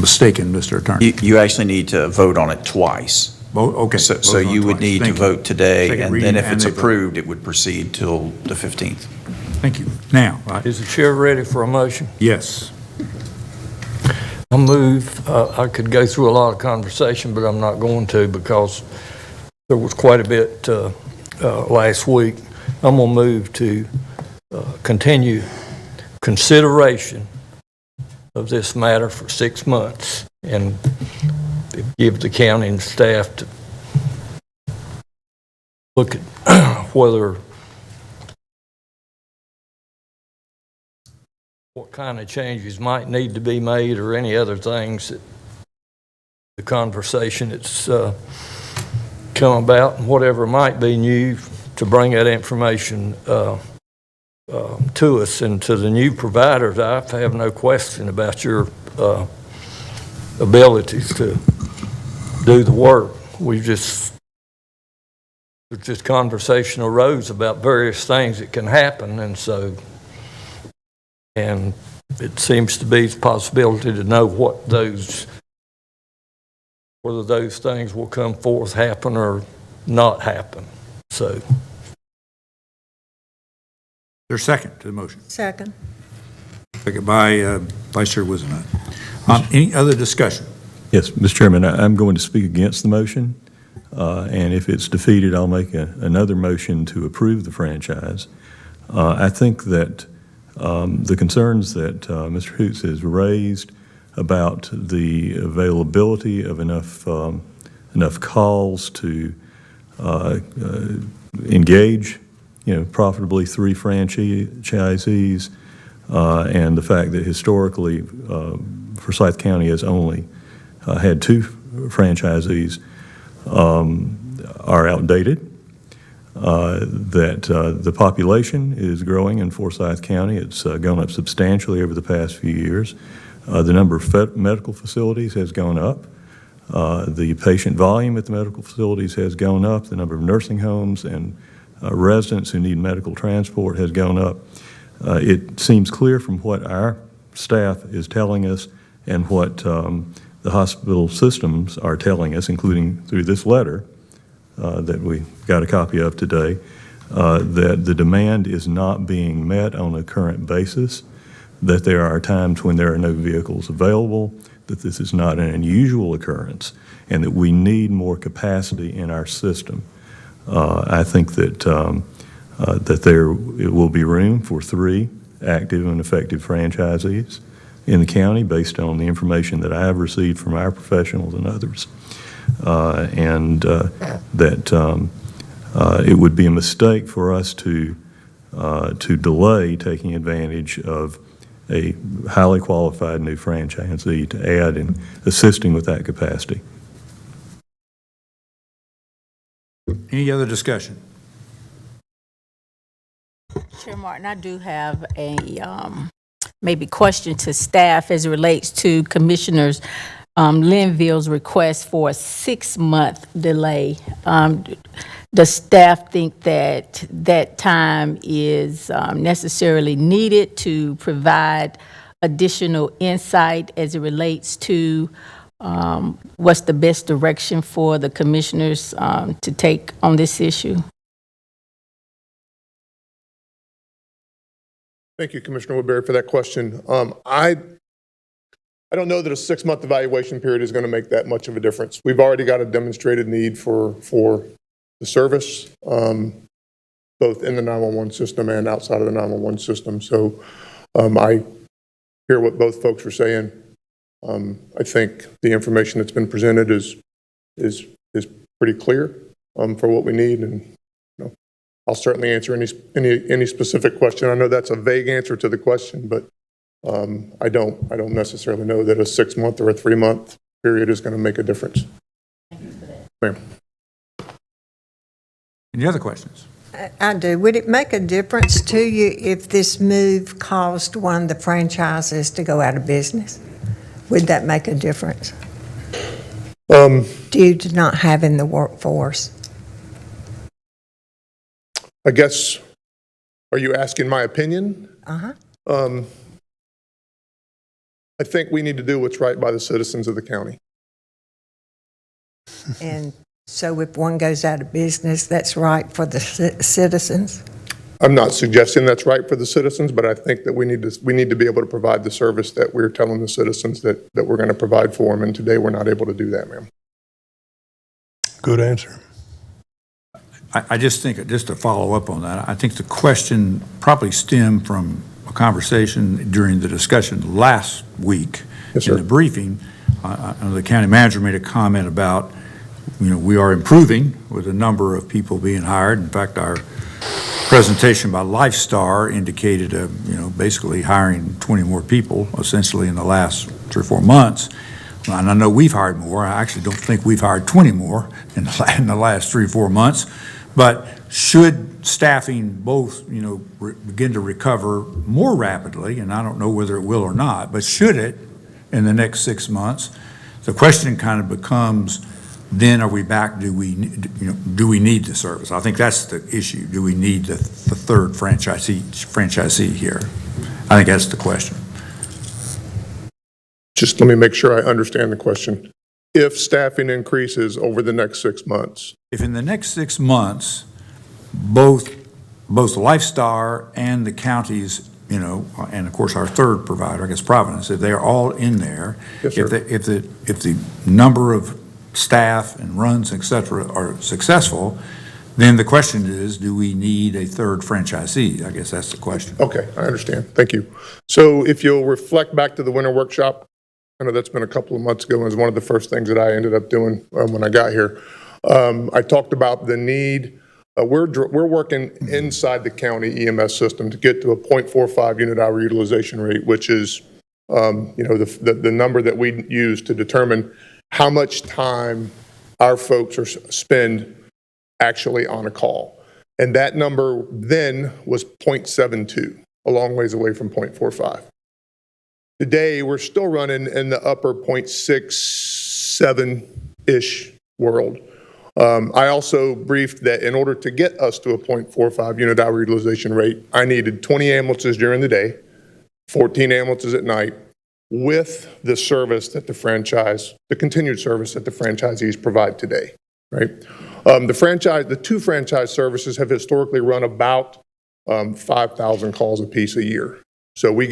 mistaken, Mr. Attorney. You actually need to vote on it twice. Okay. So vote on you would twice. need to Thank you. vote today, Second and reading then if it's and a vote. approved, it would proceed till the 15th. Thank you. Now, Is the chair ready for a motion? yes. I move, I could go through a lot of conversation, but I'm not going to because there was quite a bit last week. I'm going to move to continue consideration of this matter for 6 months and give the county and staff to look at whether what kind of changes might need to be made or any other things that the conversation that's come about and whatever might be new to bring that information to us and to the new providers. I have no question about your abilities to do the work. This conversation arose about various things that can happen, and it seems to be the possibility to know whether those things will come forth, happen, or not happen. So. There's a second to the motion. Second. Second by Vice Chair Wizenhut. Any other discussion? Yes, Mr. Chairman, I'm going to speak against the motion, and if it's defeated, I'll make another motion to approve the franchise. I think that the concerns that Mr. Hoots has raised about the availability of enough calls to engage, profitably 3 franchisees, and the fact that historically Forsyth County has only had 2 franchisees are outdated. That the population is growing in Forsyth County. It's gone up substantially over the past few years. The number of medical facilities has gone up. The patient volume at the medical facilities has gone up. The number of nursing homes and residents who need medical transport has gone up. It seems clear from what our staff is telling us and what the hospital systems are telling us, including through this letter that we got a copy of today, that the demand is not being met on a current basis, that there are times when there are no vehicles available, that this is not an unusual occurrence, and that we need more capacity in our system. I think that that there will be room for 3 active and effective franchisees in the county based on the information that I have received from our professionals and others. That it would be a mistake for us to delay taking advantage of a highly qualified new franchisee to add and assisting with that capacity. Any other discussion? Chair Martin, I do have a maybe question to staff as it relates to Commissioners Linville's request for a 6-month delay. Does staff think that that time is necessarily needed to provide additional insight as it relates to what's the best direction for the commissioners to take on this issue? Thank you, Commissioner Woodbury, for that question. I don't know that a 6-month evaluation period is going to make that much of a difference. We've already got a demonstrated need for the service, both in the 911 system and outside of the 911 system. So I hear what both folks are saying. I think the information that's been presented is pretty clear for what we need, and I'll certainly answer any specific question. I know that's a vague answer to the question, but I don't necessarily know that a 6-month or a 3-month period is going to make a difference. Thank you for that. Ma'am. Any other questions? I do. Would it make a difference to you if this move caused one of the franchises to go out of business? Would that make a difference? Due to not having the workforce? I guess, are you asking my opinion? Uh-huh. I think we need to do what's right by the citizens of the county. And so if one goes out of business, that's right for the citizens? I'm not suggesting that's right for the citizens, but I think that we need to be able to provide the service that we're telling the citizens that we're going to provide for them, and today we're not able to do that, ma'am. Good answer. I just think, just to follow up on that, I think the question probably stemmed from a conversation during the discussion last week. Yes, sir. In the briefing. The county manager made a comment about, we are improving with the number of people being hired. In fact, our presentation by Lifestar indicated, basically hiring 20 more people essentially in the last 3 or 4 months. And I know we've hired more. I actually don't think we've hired 20 more in the last 3 or 4 months. But should staffing both, begin to recover more rapidly, and I don't know whether it will or not, but should it in the next 6 months, the question kind of becomes, then are we back, do we need the service? I think that's the issue. Do we need the 3rd franchisee here? I think that's the question. Just let me make sure I understand the question. If staffing increases over the next 6 months. If in the next 6 months, both Lifestar and the counties, and of course our 3rd provider, I guess Providence, if they're all in there, Yes, sir. if the number of staff and runs, et cetera, are successful, then the question is, do we need a 3rd franchisee? I guess that's the question. Okay, I understand. Thank you. So if you'll reflect back to the winter workshop, I know that's been a couple of months ago, and it was one of the first things that I ended up doing when I got here. I talked about the need. We're working inside the county EMS system to get to a 0.45 unit hour utilization rate, which is the number that we use to determine how much time our folks spend actually on a call. And that number then was 0.72, a long ways away from 0.45. Today, we're still running in the upper 0.67-ish world. I also briefed that in order to get us to a 0.45 unit hour utilization rate, I needed 20 ambulances during the day, 14 ambulances at night, with the service that the continued service that the franchisees provide today, right? The 2 franchise services have historically run about 5,000 calls apiece a year. So we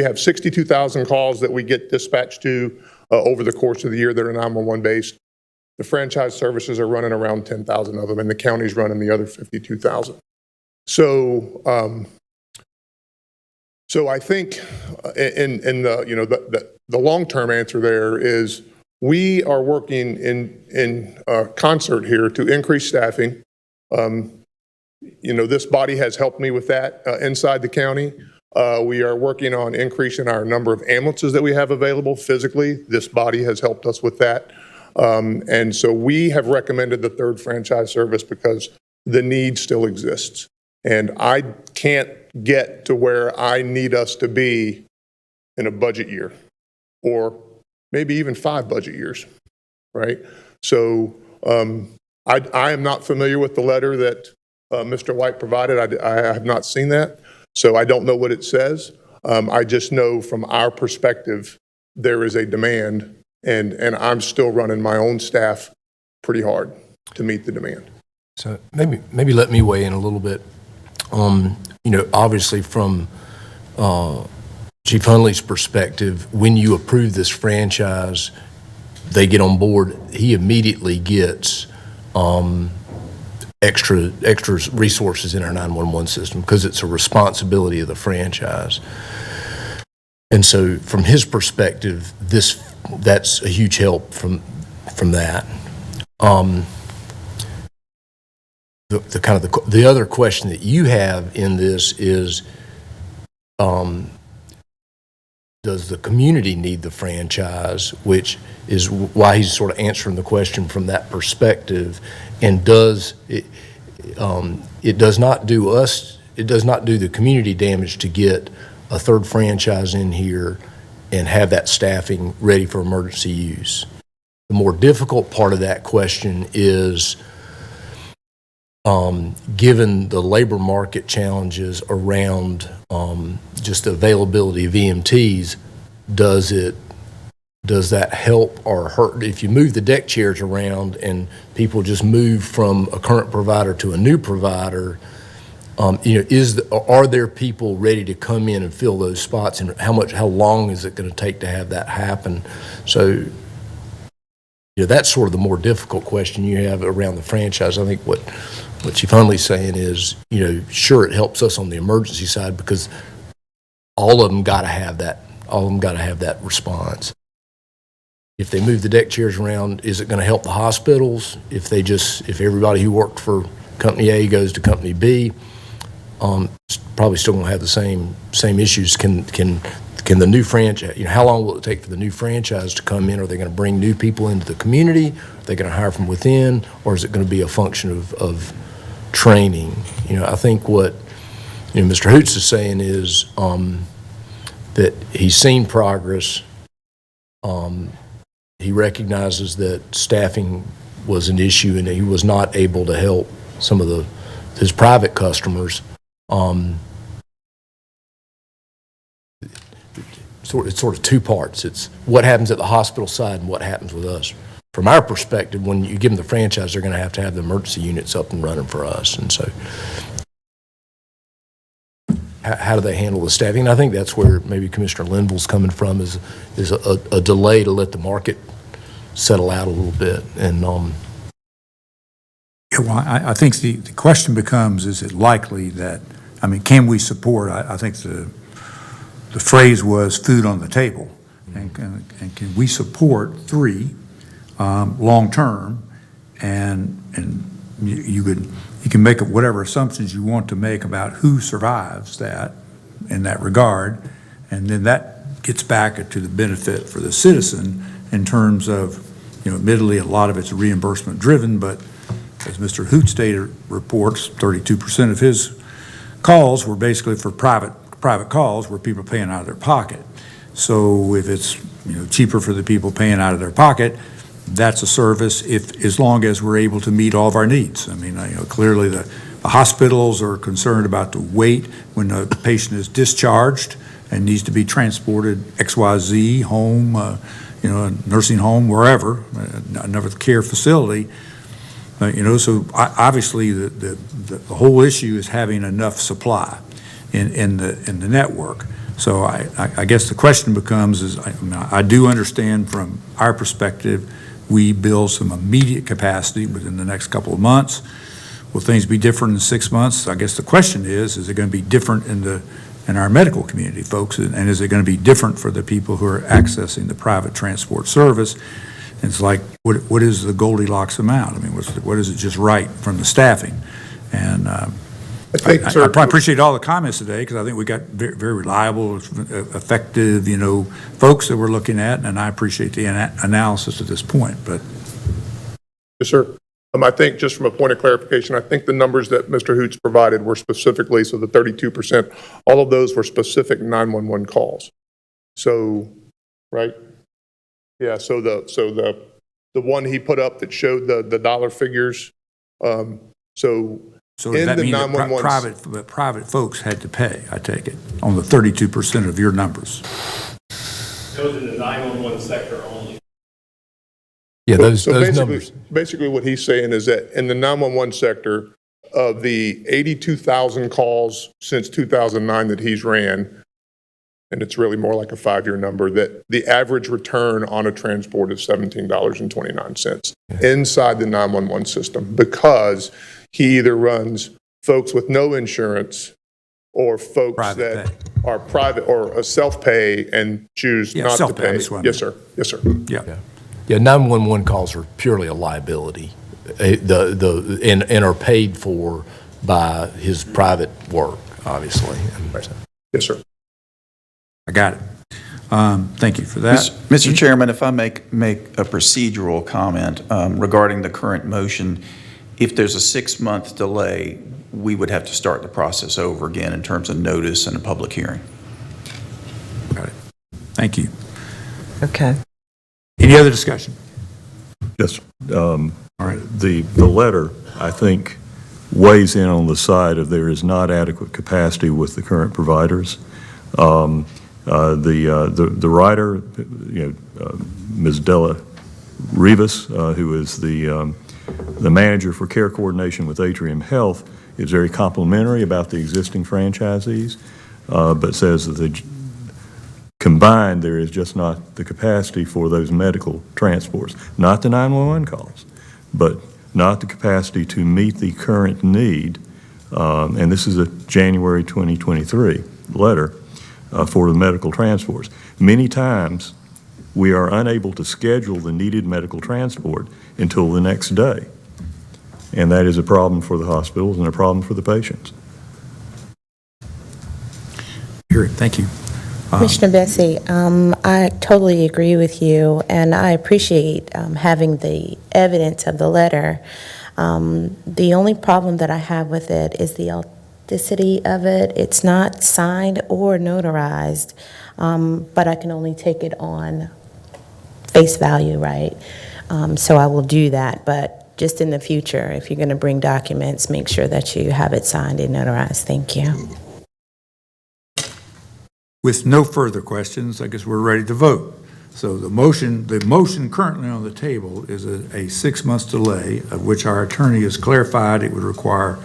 have 62,000 calls that we get dispatched to over the course of the year that are 911 based. The franchise services are running around 10,000 of them, and the county's running the other 52,000. So, so I think, in the long-term answer there is we are working in concert here to increase staffing. This body has helped me with that inside the county. We are working on increasing our number of ambulances that we have available physically. This body has helped us with that. And so we have recommended the third franchise service because the need still exists. And I can't get to where I need us to be in a budget year, or maybe even 5 budget years, right? So I am not familiar with the letter that Mr. White provided. I have not seen that, so I don't know what it says. I just know from our perspective, there is a demand, and I'm still running my own staff pretty hard to meet the demand. So maybe let me weigh in a little bit. Obviously from Chief Hunley's perspective, when you approve this franchise, they get on board, he immediately gets extra resources in our 911 system because it's a responsibility of the franchise. And so from his perspective, that's a huge help from that. The other question that you have in this is, does the community need the franchise, which is why he's sort of answering the question from that perspective. And it does not do the community damage to get a third franchise in here and have that staffing ready for emergency use. The more difficult part of that question is, given the labor market challenges around just the availability of EMTs, does that help or hurt? If you move the deck chairs around and people just move from a current provider to a new provider, are there people ready to come in and fill those spots, and how long is it going to take to have that happen? So that's sort of the more difficult question you have around the franchise. I think what Chief Hunley's saying is, sure, it helps us on the emergency side because all of them got to have that response. If they move the deck chairs around, is it going to help the hospitals? If everybody who worked for Company A goes to Company B, it's probably still going to have the same issues. Can the new franchise, how long will it take for the new franchise to come in? Are they going to bring new people into the community? Are they going to hire from within? Or is it going to be a function of training? I think what Mr. Hoots is saying is that he's seen progress. He recognizes that staffing was an issue and he was not able to help some of his private customers. It's sort of two parts. It's what happens at the hospital side and what happens with us. From our perspective, when you give them the franchise, they're going to have the emergency units up and running for us. And so how do they handle the staffing? And I think that's where maybe Commissioner Linville's coming from is a delay to let the market settle out a little bit. And I think the question becomes, is it likely that, can we support, I think the phrase was food on the table. And can we support 3 long-term? And you can make whatever assumptions you want to make about who survives that in that regard. And then that gets back to the benefit for the citizen in terms of, admittedly a lot of it's reimbursement driven, but as Mr. Hoots data reports, 32% of his calls were basically for private calls where people are paying out of their pocket. So if it's cheaper for the people paying out of their pocket, that's a service as long as we're able to meet all of our needs. Clearly the hospitals are concerned about the wait when a patient is discharged and needs to be transported XYZ home, a nursing home, wherever, another care facility. So obviously the whole issue is having enough supply in the network. So I guess the question becomes is, I do understand from our perspective, we build some immediate capacity within the next couple of months. Will things be different in 6 months? I guess the question is it going to be different in our medical community, folks? And is it going to be different for the people who are accessing the private transport service? It's like, what is the Goldilocks amount? I mean, what is it just right from the staffing? And I think, sir, I appreciate all the comments today, because I think we got very, very reliable, effective, folks that we're looking at, and I appreciate the analysis at this point. But yes, sir. I think just from a point of clarification, I think the numbers that Mr. Hoots provided were specifically, so the 32%, all of those were specific 911 calls. So, right? Yeah, so the one he put up that showed the dollar figures, so does in that the mean that 911 private folks had to pay, I take it, on the 32% of your numbers? It was in the 911 sector only. Yeah, those basically, numbers. Basically, what he's saying is that in the 911 sector, of the 82,000 calls since 2009 that he's ran, and it's really more like a 5-year number, that the average return on a transport is $17.29 inside the 911 system, because he either runs folks with no insurance or folks Private that are private or a self-pay and choose not to self-pay, pay. that's what I Yes, sir. Yes, sir. Yeah, 911 calls are purely a liability, and are paid for by his private work, obviously. Yes, sir. I got it. Thank you for that. Mr. Chairman, if I make a procedural comment regarding the current motion, if there's a 6-month delay, we would have to start the process over again in terms of notice and a public hearing. Got it. Thank you. Okay. Any other discussion? Yes. All right. The letter, I think, weighs in on the side of there is not adequate capacity with the current providers. The writer, Ms. Della Rivas, who is the manager for care coordination with Atrium Health, is very complimentary about the existing franchisees, but says that combined, there is just not the capacity for those medical transports, not the 911 calls, but not the capacity to meet the current need. And this is a January 2023 letter for the medical transports. Many times, we are unable to schedule the needed medical transport until the next day. And that is a problem for the hospitals and a problem for the patients. Here, thank you. Commissioner Bessie, I totally agree with you, and I appreciate having the evidence of the letter. The only problem that I have with it is the authenticity of it. It's not signed or notarized, but I can only take it on face value, right? So I will do that, but just in the future, if you're going to bring documents, make sure that you have it signed and notarized. Thank you. With no further questions, I guess we're ready to vote. So the motion currently on the table is a 6-month delay, of which our attorney has clarified it would require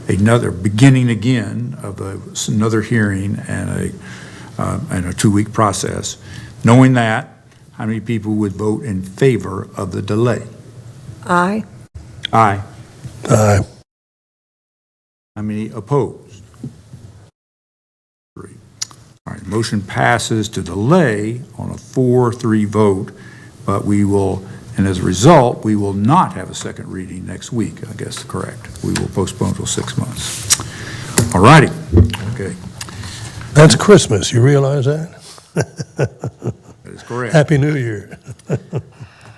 another beginning again of another hearing and a 2-week process. Knowing that, how many people would vote in favor of the delay? Aye. Aye. Aye. How many opposed? 3. All right, motion passes to delay on a 4-3 vote, but we will, and as a result, we will not have a second reading next week, I guess, correct. We will postpone till 6 months. All righty. Okay. That's Christmas, you realize that? That is correct. Happy New Year.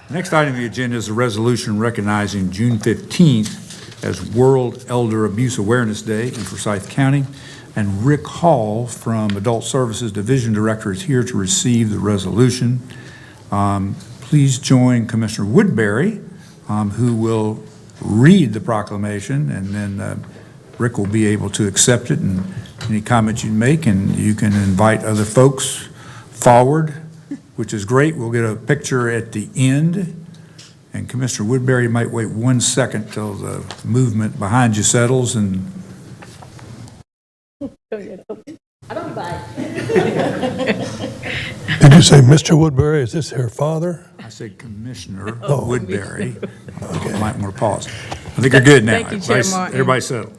Next item on the agenda is a resolution recognizing June 15th as World Elder Abuse Awareness Day in Forsyth County. And Rick Hall from Adult Services Division Director is here to receive the resolution. Please join Commissioner Woodbury, who will read the proclamation, and then Rick will be able to accept it and any comments you make, and you can invite other folks forward, which is great. We'll get a picture at the end. And Commissioner Woodbury might wait 1 second till the movement behind you settles and I don't bite. Did you say Mr. Woodbury? Is this her father? I said Commissioner Woodbury. I might want to pause. I think you're good now. Thank you, Chair Martin. Everybody settled.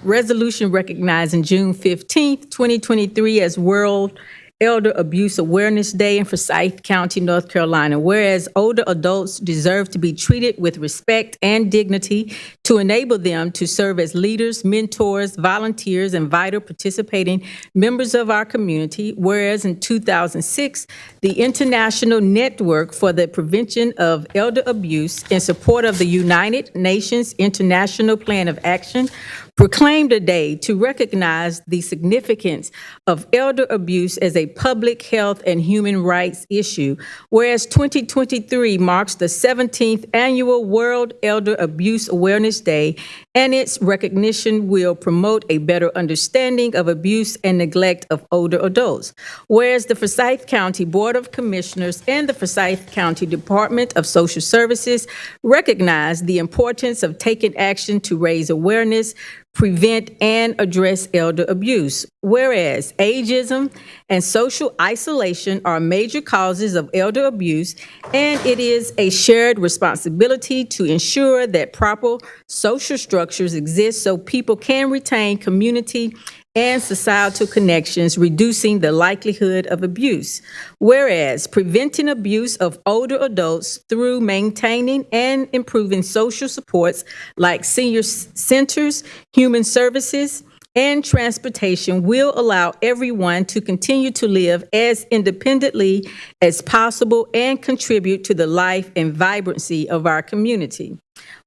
Resolution recognizing June 15th, 2023 as World Elder Abuse Awareness Day in Forsyth County, North Carolina. Whereas older adults deserve to be treated with respect and dignity to enable them to serve as leaders, mentors, volunteers, and vital participating members of our community. Whereas in 2006, the International Network for the Prevention of Elder Abuse, in support of the United Nations International Plan of Action, proclaimed a day to recognize the significance of elder abuse as a public health and human rights issue, whereas 2023 marks the 17th annual World Elder Abuse Awareness Day, and its recognition will promote a better understanding of abuse and neglect of older adults. Whereas the Forsyth County Board of Commissioners and the Forsyth County Department of Social Services recognize the importance of taking action to raise awareness, prevent, and address elder abuse. Whereas ageism and social isolation are major causes of elder abuse, and it is a shared responsibility to ensure that proper social structures exist so people can retain community and societal connections, reducing the likelihood of abuse. Whereas preventing abuse of older adults through maintaining and improving social supports like senior centers, human services, and transportation will allow everyone to continue to live as independently as possible and contribute to the life and vibrancy of our community.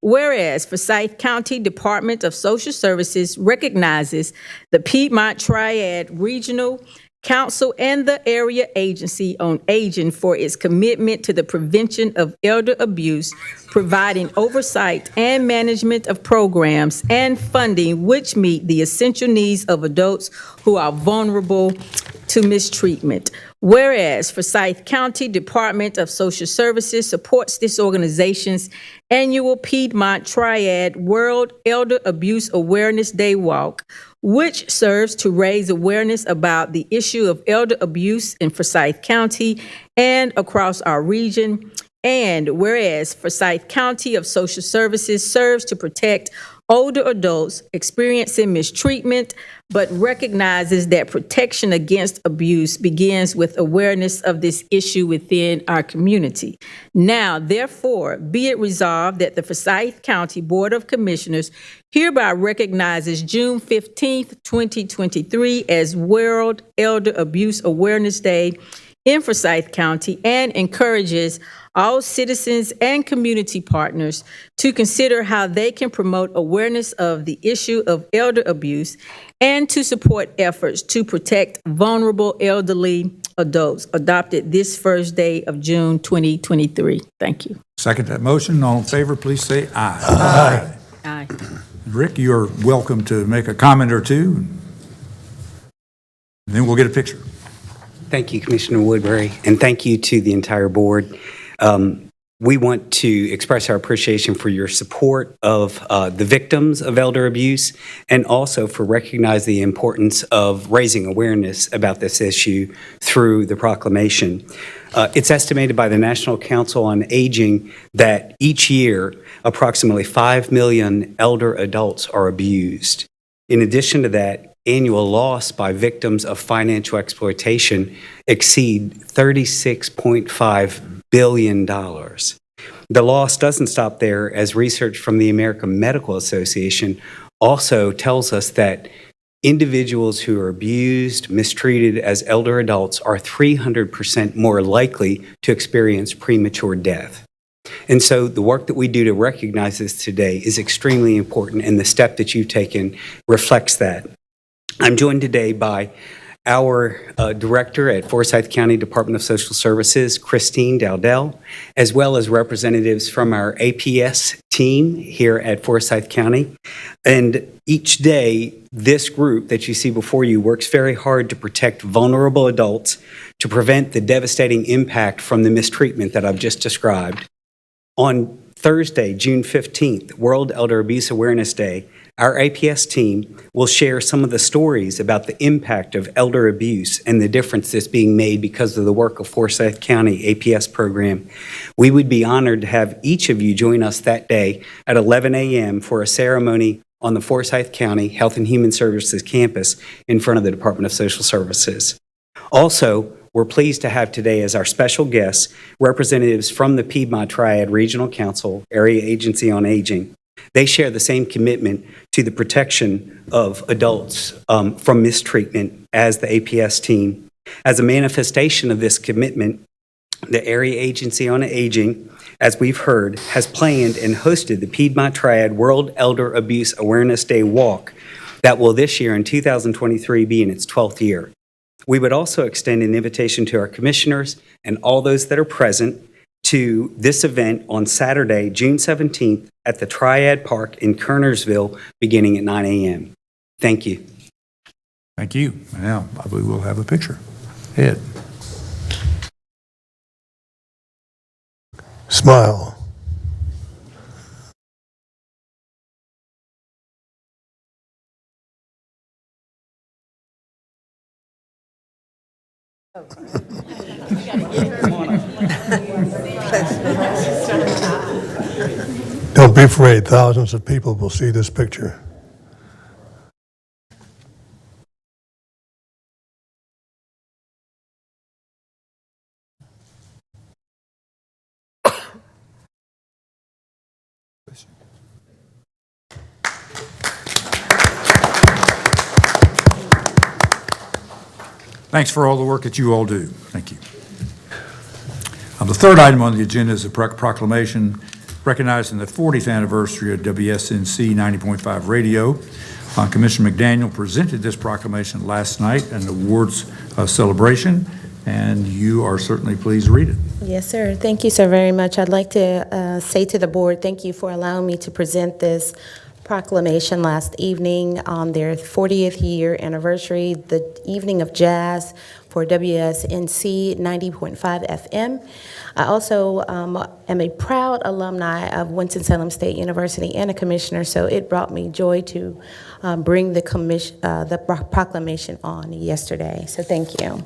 Whereas Forsyth County Department of Social Services recognizes the Piedmont Triad Regional Council and the Area Agency on Aging for its commitment to the prevention of elder abuse, providing oversight and management of programs and funding which meet the essential needs of adults who are vulnerable to mistreatment. Whereas Forsyth County Department of Social Services supports this organization's annual Piedmont Triad World Elder Abuse Awareness Day Walk, which serves to raise awareness about the issue of elder abuse in Forsyth County and across our region. And whereas Forsyth County of Social Services serves to protect older adults experiencing mistreatment, but recognizes that protection against abuse begins with awareness of this issue within our community. Now, therefore, be it resolved that the Forsyth County Board of Commissioners hereby recognizes June 15th, 2023 as World Elder Abuse Awareness Day in Forsyth County and encourages all citizens and community partners to consider how they can promote awareness of the issue of elder abuse and to support efforts to protect vulnerable elderly adults, adopted this first day of June 2023. Thank you. Second that motion. All in favor, please say aye. Aye. Aye. Rick, you're welcome to make a comment or two, and then we'll get a picture. Thank you, Commissioner Woodbury, and thank you to the entire board. We want to express our appreciation for your support of the victims of elder abuse and also for recognizing the importance of raising awareness about this issue through the proclamation. It's estimated by the National Council on Aging that each year approximately 5 million elder adults are abused. In addition to that, annual loss by victims of financial exploitation exceed $36.5 billion. The loss doesn't stop there, as research from the American Medical Association also tells us that individuals who are abused, mistreated as elder adults are 300% more likely to experience premature death. And so the work that we do to recognize this today is extremely important, and the step that you've taken reflects that. I'm joined today by our director at Forsyth County Department of Social Services, Christine Dowdell, as well as representatives from our APS team here at Forsyth County. And each day, this group that you see before you works very hard to protect vulnerable adults, to prevent the devastating impact from the mistreatment that I've just described. On Thursday, June 15th, World Elder Abuse Awareness Day, Our APS team will share some of the stories about the impact of elder abuse and the difference that's being made because of the work of Forsyth County APS program. We would be honored to have each of you join us that day at 11 a.m. for a ceremony on the Forsyth County Health and Human Services campus in front of the Department of Social Services. Also, we're pleased to have today as our special guests representatives from the Piedmont Triad Regional Council, Area Agency on Aging. They share the same commitment to the protection of adults from mistreatment as the APS team. As a manifestation of this commitment, the Area Agency on Aging, as we've heard, has planned and hosted the Piedmont Triad World Elder Abuse Awareness Day Walk that will this year in 2023 be in its 12th year. We would also extend an invitation to our commissioners and all those that are present to this event on Saturday, June 17th at the Triad Park in Kernersville, beginning at 9 a.m. Thank you. Thank you. Now, I believe we'll have a picture. Ed. Smile. Don't be afraid, thousands of people will see this picture. Thanks for all the work that you all do. Thank you. The third item on the agenda is a proclamation recognizing the 40th anniversary of WSNC 90.5 radio. Commissioner McDaniel presented this proclamation last night at an awards celebration, and you are certainly pleased to read it. Yes, sir. Thank you so very much. I'd like to say to the board, thank you for allowing me to present this proclamation last evening on their 40th year anniversary, the evening of jazz for WSNC 90.5 FM. I also am a proud alumni of Winston-Salem State University and a commissioner, so it brought me joy to bring the proclamation on yesterday. So thank you.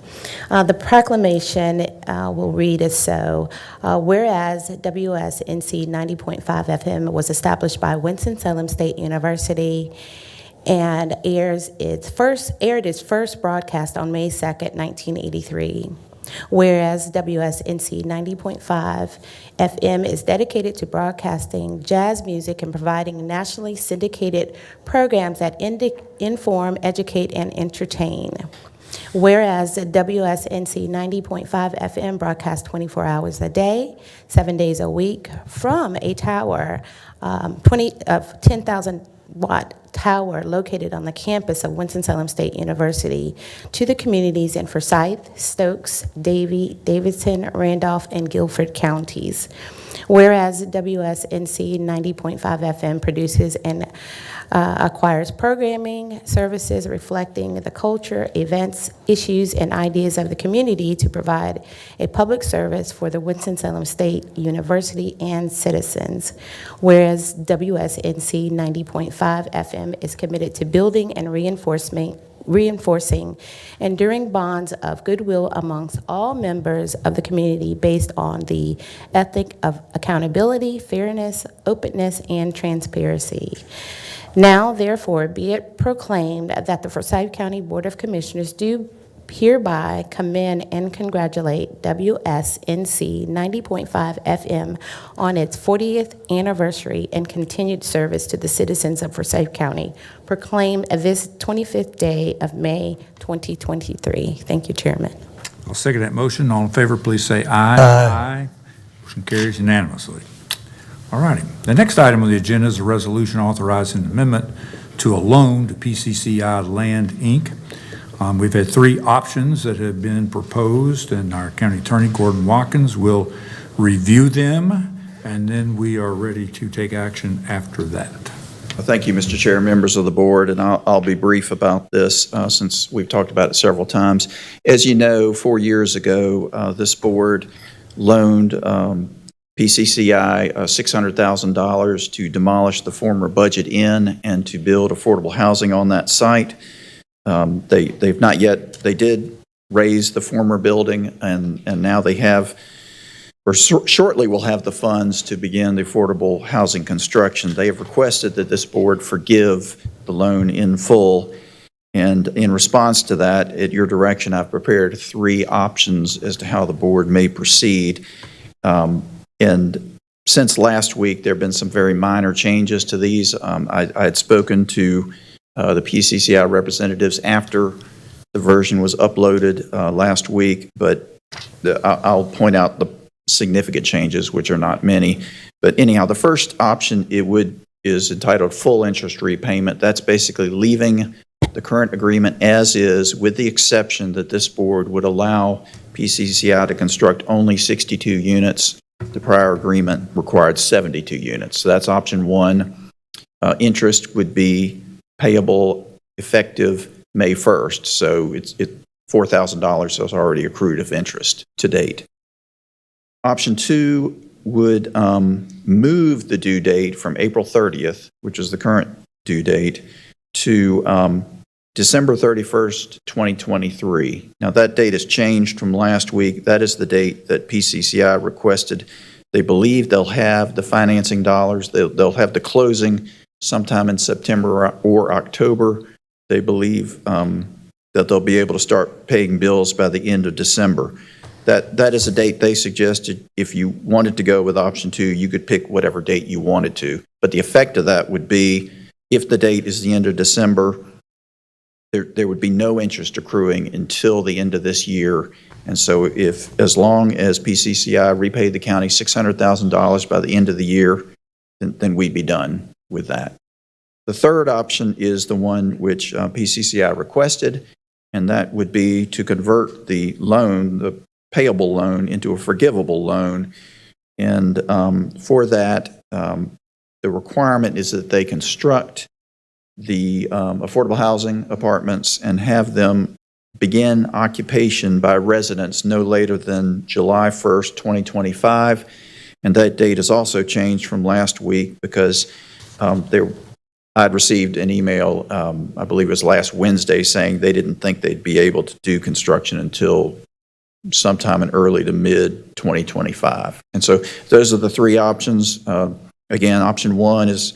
The proclamation will read as so. Whereas WSNC 90.5 FM was established by Winston-Salem State University and aired its first broadcast on May 2nd, 1983. Whereas WSNC 90.5 FM is dedicated to broadcasting jazz music and providing nationally syndicated programs that inform, educate, and entertain. Whereas WSNC 90.5 FM broadcasts 24 hours a day, 7 days a week from a tower, 10,000-watt tower located on the campus of Winston-Salem State University to the communities in Forsyth, Stokes, Davidson, Randolph, and Guilford counties. Whereas WSNC 90.5 FM produces and acquires programming services reflecting the culture, events, issues, and ideas of the community to provide a public service for the Winston-Salem State University and citizens. Whereas WSNC 90.5 FM is committed to building and reinforcing enduring bonds of goodwill amongst all members of the community based on the ethic of accountability, fairness, openness, and transparency. Now, therefore, be it proclaimed that the Forsyth County Board of Commissioners do hereby commend and congratulate WSNC 90.5 FM on its 40th anniversary and continued service to the citizens of Forsyth County, proclaimed this 25th day of May 2023. Thank you, Chairman. I'll second that motion. All in favor, please say aye. Aye. Motion carries unanimously. All righty. The next item on the agenda is a resolution authorizing an amendment to a loan to PCCI Land, Inc. We've had three options that have been proposed, and our county attorney, Gordon Watkins, will review them, and then we are ready to take action after that. Thank you, Mr. Chair, members of the board, and I'll be brief about this since we've talked about it several times. As you know, 4 years ago, this board loaned PCCI $600,000 to demolish the former Budget Inn and to build affordable housing on that site. They've not yet, they did raise the former building, and now they have, or shortly will have the funds to begin the affordable housing construction. They have requested that this board forgive the loan in full. And in response to that, at your direction, I've prepared 3 options as to how the board may proceed. And since last week, there have been some very minor changes to these. I had spoken to the PCCI representatives after the version was uploaded last week, but I'll point out the significant changes, which are not many. But anyhow, the first option is entitled full interest repayment. That's basically leaving the current agreement as is, with the exception that this board would allow PCCI to construct only 62 units. The prior agreement required 72 units. So that's option 1. Interest would be payable effective May 1st. So it's $4,000 is already accrued of interest to date. Option 2 would move the due date from April 30th, which is the current due date, to December 31st, 2023. Now, that date has changed from last week. That is the date that PCCI requested. They believe they'll have the financing dollars. They'll have the closing sometime in September or October. They believe that they'll be able to start paying bills by the end of December. That is a date they suggested. If you wanted to go with option 2, you could pick whatever date you wanted to. But the effect of that would be, if the date is the end of December, there would be no interest accruing until the end of this year. And so as long as PCCI repaid the county $600,000 by the end of the year, then we'd be done with that. The third option is the one which PCCI requested, and that would be to convert the loan, the payable loan, into a forgivable loan. And for that, the requirement is that they construct the affordable housing apartments and have them begin occupation by residents no later than July 1st, 2025. And that date has also changed from last week because I'd received an email, I believe it was last Wednesday, saying they didn't think they'd be able to do construction until sometime in early to mid 2025. And so those are the 3 options. Again, option 1 is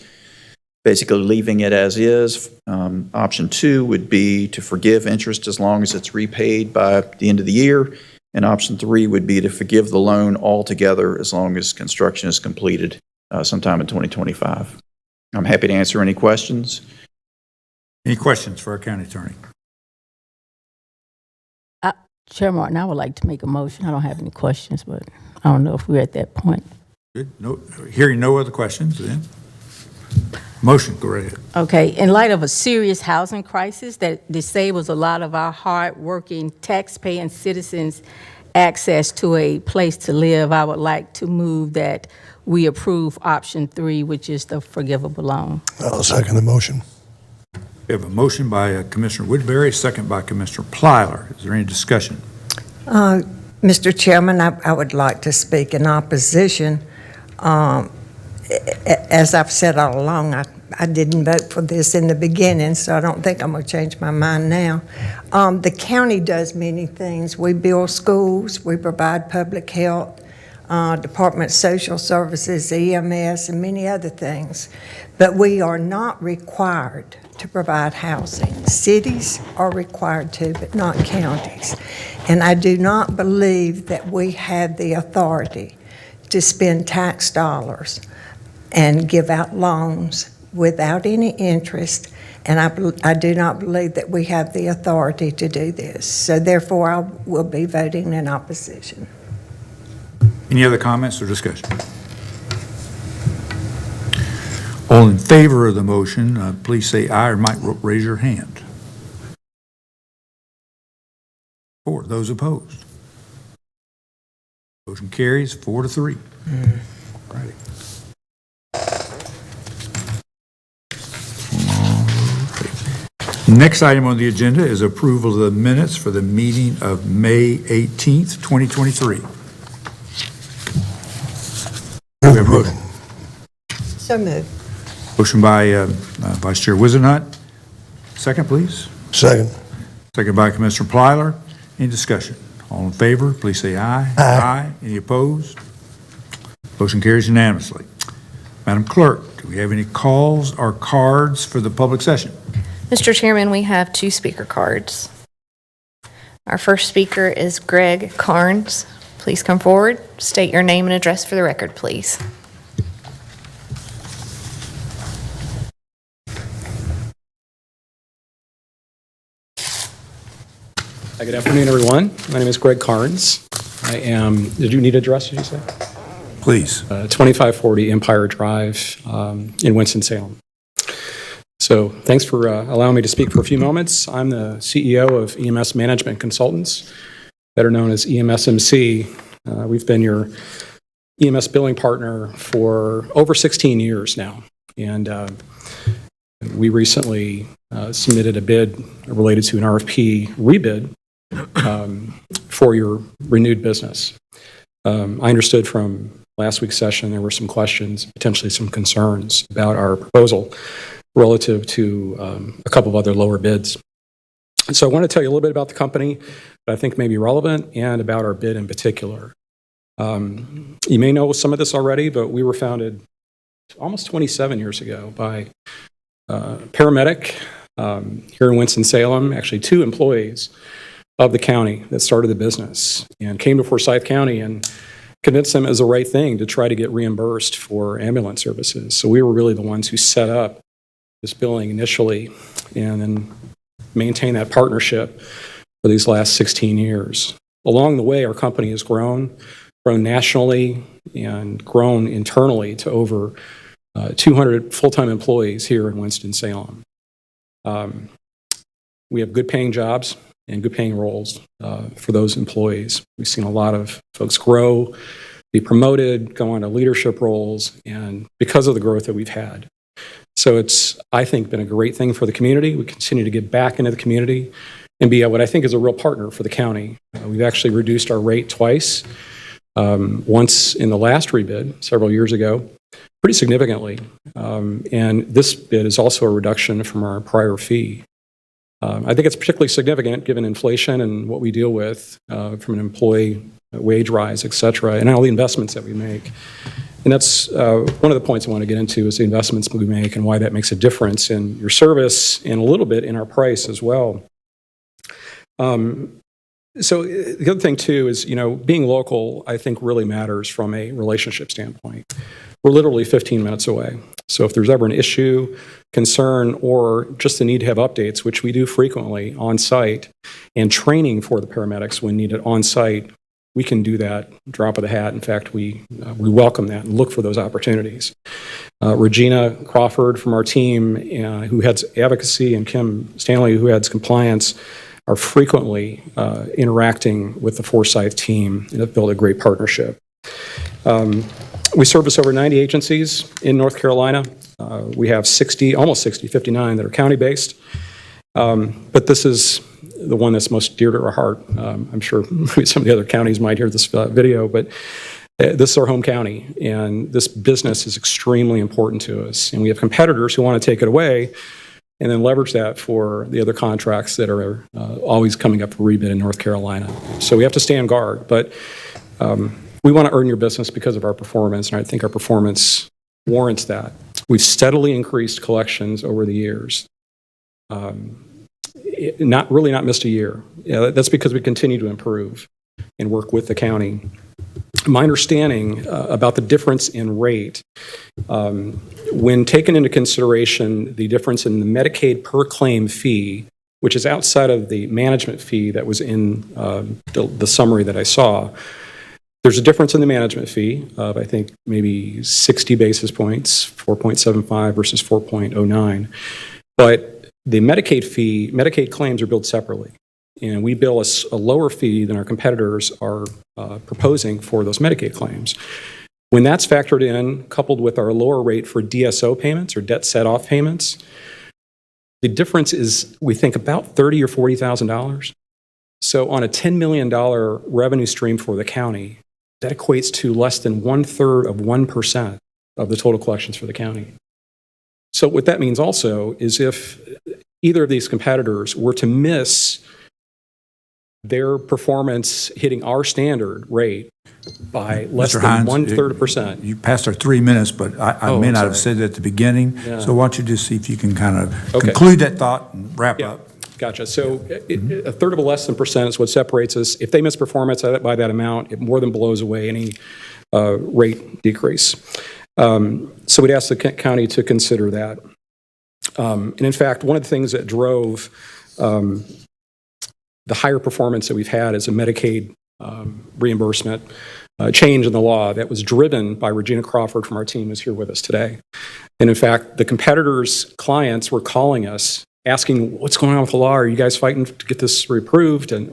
basically leaving it as is. Option 2 would be to forgive interest as long as it's repaid by the end of the year. And option 3 would be to forgive the loan altogether as long as construction is completed sometime in 2025. I'm happy to answer any questions. Any questions for our county attorney? Chair Martin, I would like to make a motion. I don't have any questions, but I don't know if we're at that point. Good. Hearing no other questions, then. Motion, go right ahead. Okay, in light of a serious housing crisis that disables a lot of our hard-working, tax-paying citizens' access to a place to live, I would like to move that we approve option 3, which is the forgivable loan. I'll second the motion. We have a motion by Commissioner Woodbury, second by Commissioner Plyler. Is there any discussion? Mr. Chairman, I would like to speak in opposition. As I've said all along, I didn't vote for this in the beginning, so I don't think I'm going to change my mind now. The county does many things. We build schools, we provide public health, Department of Social Services, EMS, and many other things. But we are not required to provide housing. Cities are required to, but not counties. And I do not believe that we have the authority to spend tax dollars and give out loans without any interest, and I do not believe that we have the authority to do this. So therefore, I will be voting in opposition. Any other comments or discussion? All in favor of the motion, please say aye or might raise your hand. 4. Those opposed? Motion carries 4-3. Righty. Next item on the agenda is approval of the minutes for the meeting of May 18th, 2023. Move we have a approval. So moved. Motion by Vice Chair Wizenhut. Second, please. Second. Second by Commissioner Plyler. Any discussion? All in favor, please say aye. Aye. Any opposed? Motion carries unanimously. Madam Clerk, do we have any calls or cards for the public session? Mr. Chairman, we have 2 speaker cards. Our first speaker is Greg Carnes. Please come forward. State your name and address for the record, please. Hi, good afternoon, everyone. My name is Greg Carnes. I am, did you need address, did you say? Please. 2540 Empire Drive in Winston-Salem. So thanks for allowing me to speak for a few moments. I'm the CEO of EMS Management Consultants, better known as EMSMC. We've been your EMS billing partner for over 16 years now. And we recently submitted a bid related to an RFP rebid for your renewed business. I understood from last week's session there were some questions, potentially some concerns about our proposal relative to a couple of other lower bids. So I want to tell you a little bit about the company that I think may be relevant and about our bid in particular. You may know some of this already, but we were founded almost 27 years ago by a paramedic here in Winston-Salem, actually 2 employees of the county that started the business and came to Forsyth County and convinced them it was the right thing to try to get reimbursed for ambulance services. So we were really the ones who set up this billing initially and then maintained that partnership for these last 16 years. Along the way, our company has grown nationally and grown internally to over 200 full-time employees here in Winston-Salem. We have good paying jobs and good paying roles for those employees. We've seen a lot of folks grow, be promoted, go on to leadership roles, and because of the growth that we've had. So it's, I think, been a great thing for the community. We continue to get back into the community and be what I think is a real partner for the county. We've actually reduced our rate twice, once in the last rebid several years ago, pretty significantly. And this bid is also a reduction from our prior fee. I think it's particularly significant given inflation and what we deal with from an employee wage rise, et cetera, and all the investments that we make. And that's one of the points I want to get into is the investments we make and why that makes a difference in your service and a little bit in our price as well. So the other thing too is, you know, being local, I think really matters from a relationship standpoint. We're literally 15 minutes away. So if there's ever an issue, concern, or just the need to have updates, which we do frequently on site, and training for the paramedics when needed on site, we can do that, drop of the hat. In fact, we welcome that and look for those opportunities. Regina Crawford from our team, who heads advocacy, and Kim Stanley, who heads compliance, are frequently interacting with the Forsyth team and have built a great partnership. We service over 90 agencies in North Carolina. We have 60, almost 60, 59 that are county-based. But this is the one that's most dear to our heart. I'm sure some of the other counties might hear this video, but this is our home county, and this business is extremely important to us. And we have competitors who want to take it away and then leverage that for the other contracts that are always coming up for rebid in North Carolina. So we have to stand guard, but we want to earn your business because of our performance, and I think our performance warrants that. We've steadily increased collections over the years. Not missed a year. Yeah, that's because we continue to improve and work with the county. My understanding about the difference in rate, when taken into consideration the difference in the Medicaid per claim fee, which is outside of the management fee that was in the summary that I saw, there's a difference in the management fee of, I think, maybe 60 basis points, 4.75 versus 4.09. But the Medicaid claims are billed separately. And we bill a lower fee than our competitors are proposing for those Medicaid claims. When that's factored in, coupled with our lower rate for DSO payments or debt set-off payments, the difference is, we think, about $30,000 or $40,000. So on a $10 million revenue stream for the county, that equates to less than 1/3 of 1% of the total collections for the county. So what that means also is if either of these competitors were to miss their performance hitting our standard rate by less Mr. than Hines, 1/3 of a percent. You passed our 3 minutes, but I Oh, may I'm not have sorry. said it at the beginning. Yeah. So why don't you just see if you can kind of Okay. conclude that thought and wrap Yeah, up? gotcha. So a third of a less than percent is what separates us. If they miss performance by that amount, it more than blows away any rate decrease. So we'd ask the county to consider that. And in fact, one of the things that drove the higher performance that we've had is a Medicaid reimbursement change in the law that was driven by Regina Crawford from our team, who's here with us today. And in fact, the competitors' clients were calling us, asking, what's going on with the law? Are you guys fighting to get this approved? And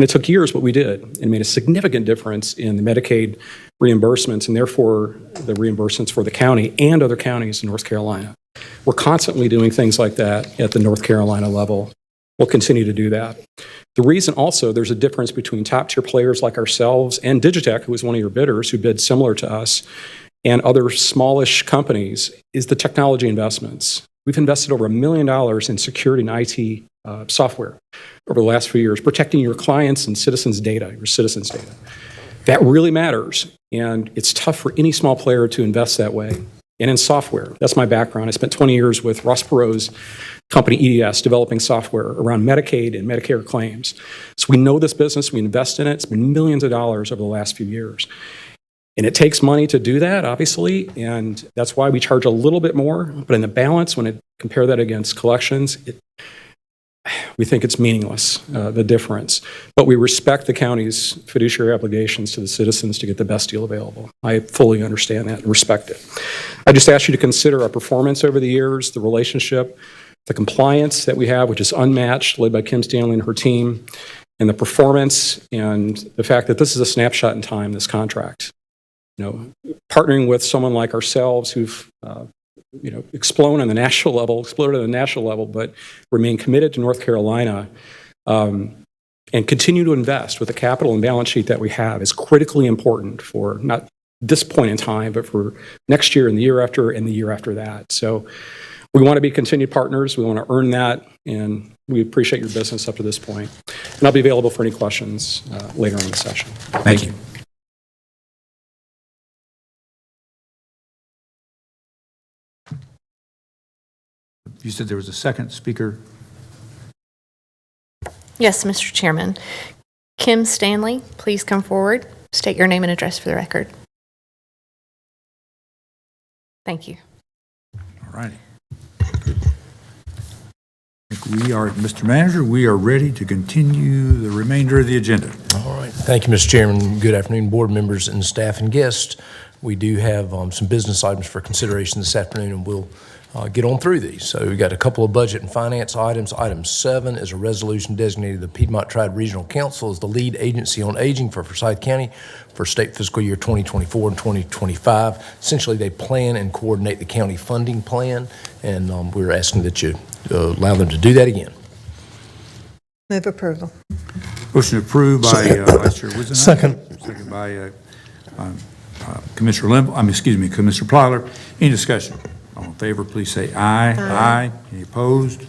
it took years, but we did, and made a significant difference in the Medicaid reimbursements, and therefore the reimbursements for the county and other counties in North Carolina. We're constantly doing things like that at the North Carolina level. We'll continue to do that. The reason also there's a difference between top-tier players like ourselves and Digitech, who was one of your bidders, who bid similar to us, and other smallish companies, is the technology investments. We've invested over $1 million in security and IT software over the last few years, protecting your clients' and citizens' data, your citizens' data. That really matters, and it's tough for any small player to invest that way. And in software, that's my background. I spent 20 years with Ross Perot's company EDS developing software around Medicaid and Medicare claims. So we know this business, we invest in it. It's been millions of dollars over the last few years. And it takes money to do that, obviously, and that's why we charge a little bit more. But in the balance, when I compare that against collections, we think it's meaningless, the difference. But we respect the county's fiduciary obligations to the citizens to get the best deal available. I fully understand that and respect it. I just ask you to consider our performance over the years, the relationship, the compliance that we have, which is unmatched, led by Kim Stanley and her team, and the performance and the fact that this is a snapshot in time, this contract. You know, partnering with someone like ourselves who've exploded on the national level, but remain committed to North Carolina and continue to invest with the capital and balance sheet that we have is critically important for not this point in time, but for next year and the year after and the year after that. So we want to be continued partners. We want to earn that, and we appreciate your business up to this point. And I'll be available for any questions later in the session. Thank you. You said there was a second speaker. Yes, Mr. Chairman. Kim Stanley, please come forward. State your name and address for the record. Thank you. All righty. Mr. Manager, we are ready to continue the remainder of the agenda. All right. Thank you, Mr. Chairman. Good afternoon, board members and staff and guests. We do have some business items for consideration this afternoon, and we'll get on through these. So we've got a couple of budget and finance items. Item 7 is a resolution designating the Piedmont Triad Regional Council as the lead agency on aging for Forsyth County for state fiscal year 2024 and 2025. Essentially, they plan and coordinate the county funding plan, and we're asking that you allow them to do that again. Move approval. Motion approved by Vice Chair Wizenhut. Second by Commissioner Commissioner Plyler. Any discussion? All in favor, please say aye. Aye. Any opposed?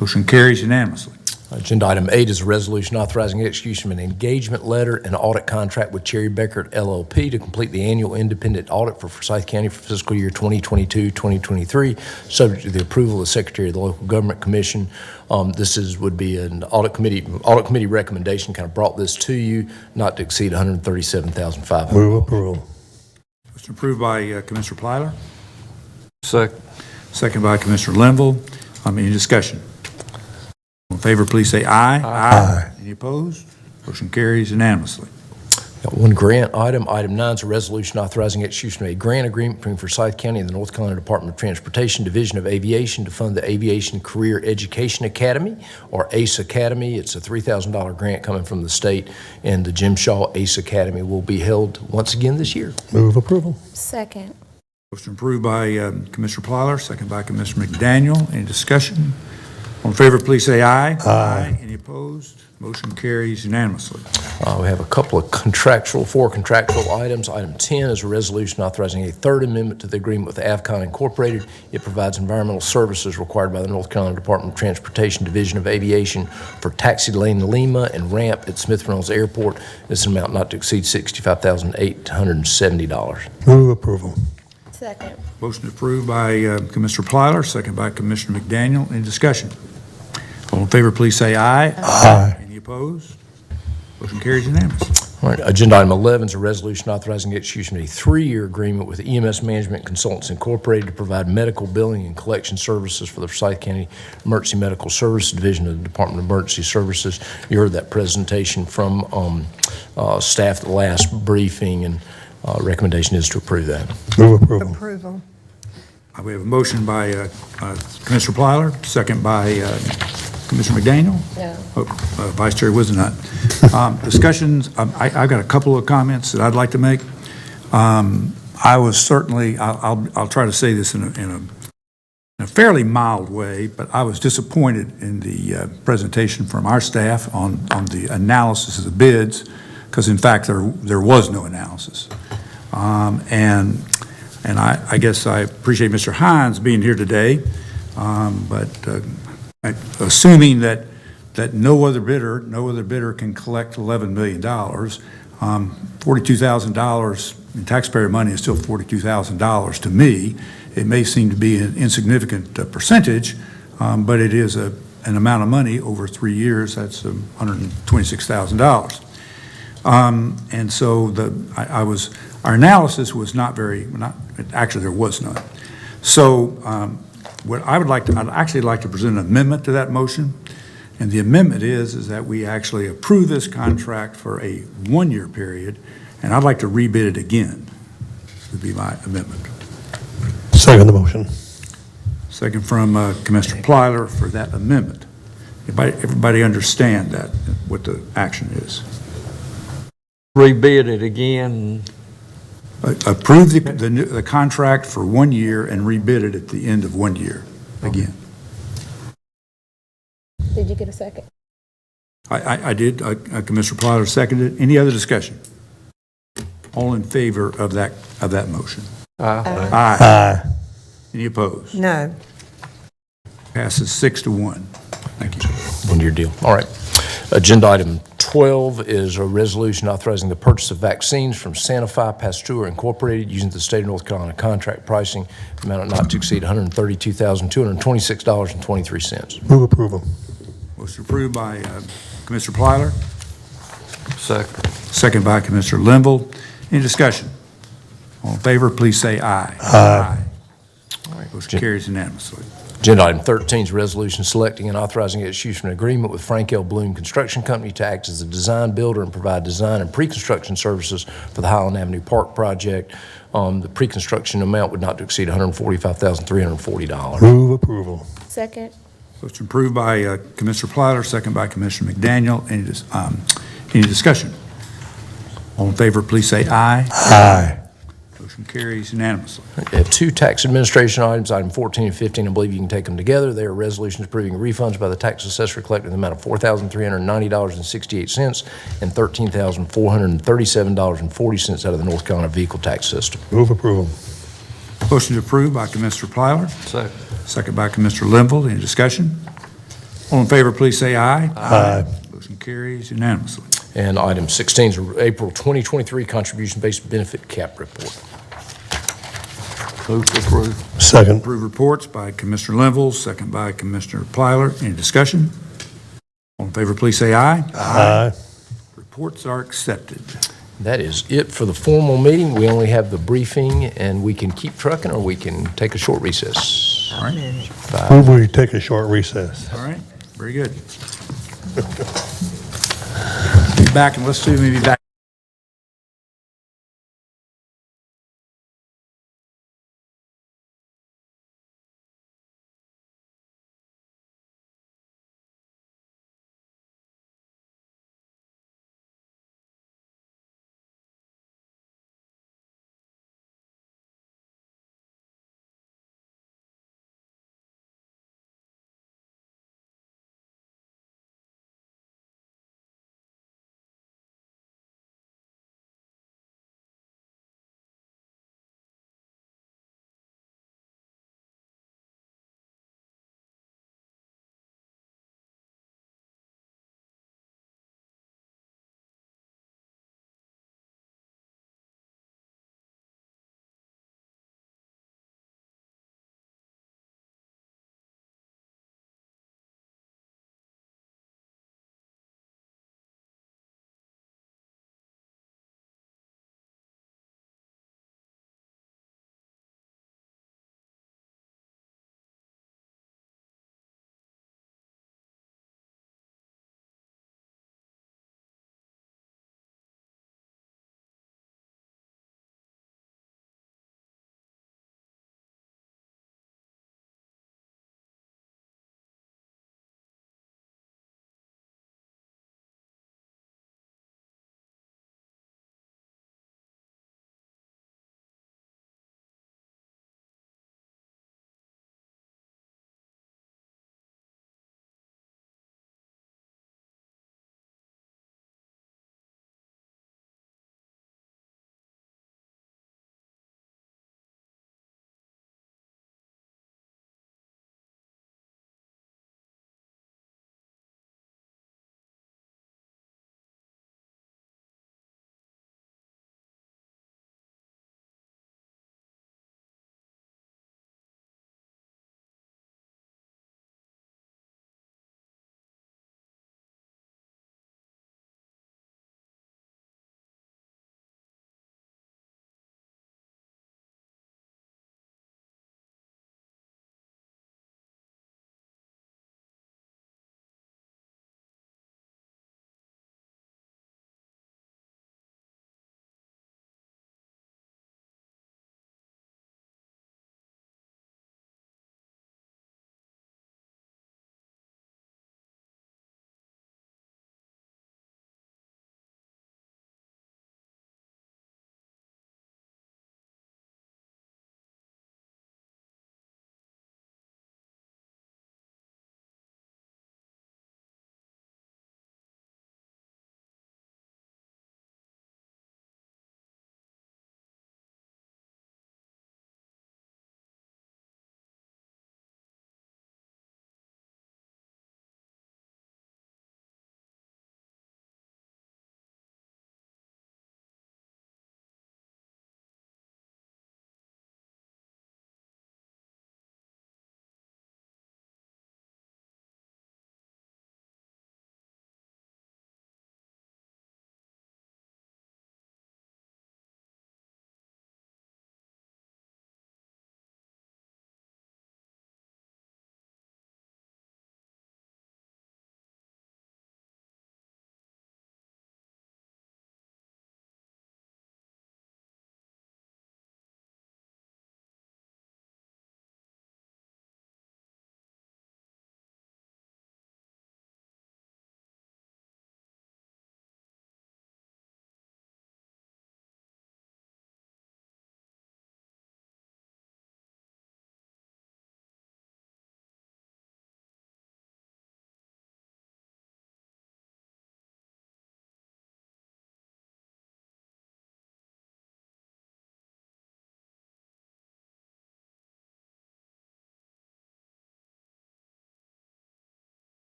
Motion carries unanimously. Agenda item 8 is a resolution authorizing execution of an engagement letter and audit contract with Cherry Beckert LLP to complete the annual independent audit for Forsyth County for fiscal year 2022-2023, subject to the approval of the Secretary of the Local Government Commission. This would be an audit committee recommendation, kind of brought this to you, not to exceed $137,500. Move approval. Motion approved by Commissioner Plyler. Second by Commissioner Linville. Any discussion? All in favor, please say aye. Aye. Any opposed? Motion carries unanimously. Got one grant item. Item 9 is a resolution authorizing execution of a grant agreement between Forsyth County and the North Carolina Department of Transportation Division of Aviation to fund the Aviation Career Education Academy, or ACE Academy. It's a $3,000 grant coming from the state, and the Jim Shaw ACE Academy will be held once again this year. Move approval. Second. Motion approved by Commissioner Plyler, second by Commissioner McDaniel. Any discussion? All in favor, please say aye. Aye. Any opposed? Motion carries unanimously. We have a couple of four contractual items. Item 10 is a resolution authorizing a third amendment to the agreement with Avcon Incorporated. It provides environmental services required by the North Carolina Department of Transportation Division of Aviation for taxi lane Lima and ramp at Smith Reynolds Airport. It's an amount not to exceed $65,870. Move approval. Second. Motion approved by Commissioner Plyler, second by Commissioner McDaniel. Any discussion? All in favor, please say aye. Aye. Any opposed? Motion carries unanimously. All right, agenda item 11 is a resolution authorizing the execution of a 3-year agreement with EMS Management Consultants Incorporated to provide medical billing and collection services for the Forsyth County Emergency Medical Services Division of the Department of Emergency Services. You heard that presentation from staff at the last briefing, and recommendation is to approve that. Move approval. Approval. We have a motion by Commissioner Plyler, second by Commissioner McDaniel. No. Vice Chair Wizenhut. Discussions, I've got a couple of comments that I'd like to make. I was certainly, I'll try to say this in a fairly mild way, but I was disappointed in the presentation from our staff on the analysis of the bids, because in fact there was no analysis. And I guess I appreciate Mr. Hines being here today, but assuming that no other bidder can collect $11 million, $42,000 in taxpayer money is still $42,000 to me. It may seem to be an insignificant percentage, but it is an amount of money over 3 years. That's $126,000. And so our analysis was actually there was none. So what I'd actually like to present an amendment to that motion. And the amendment is that we actually approve this contract for a 1-year period, and I'd like to rebid it again, would be my amendment. Second the motion. Second from Commissioner Plyler for that amendment. Everybody understand that, what the action is? Rebid it again. Approve the contract for 1 year and rebid it at the end of 1 year again. Did you get a second? I did. Commissioner Plyler seconded. Any other discussion? All in favor of that motion? Aye. Aye. Any opposed? No. Passes 6-1. Thank you. 1-year deal. All right. Agenda item 12 is a resolution authorizing the purchase of vaccines from Sanofi Pasteur Incorporated using the state of North Carolina contract pricing, amount not to exceed $132,226.23. Move approval. Motion approved by Commissioner Plyler. Second. Second by Commissioner Linville. Any discussion? All in favor, please say aye. Aye. All right. Motion carries unanimously. Agenda item 13 is a resolution selecting and authorizing the execution of an agreement with Frank L. Bloom Construction Company to act as a design builder and provide design and pre-construction services for the Highland Avenue Park project. The pre-construction amount would not to exceed $145,340. Move approval. Second. Motion approved by Commissioner Plyler, second by Commissioner McDaniel. Any discussion? All in favor, please say aye. Aye. Motion carries unanimously. We have 2 tax administration items, item 14 and 15. I believe you can take them together. They are resolutions approving refunds by the tax assessor collecting the amount of $4,390.68 and $13,437.40 out of the North Carolina vehicle tax system. Move approval. Motion approved by Commissioner Plyler, Second. second by Commissioner Linville. Any discussion? All in favor, please say aye. Aye. Motion carries unanimously. And item 16 is a April 2023 contribution-based benefit cap report. Move to approve. Second. Approved reports by Commissioner Linville, second by Commissioner Plyler. Any discussion? All in favor, please say aye. Aye. Reports are accepted. That is it for the formal meeting. We only have the briefing, and we can keep trucking or we can take a short recess. All right. Move we take a short recess. All right. Very good. Be back, and let's see, maybe back.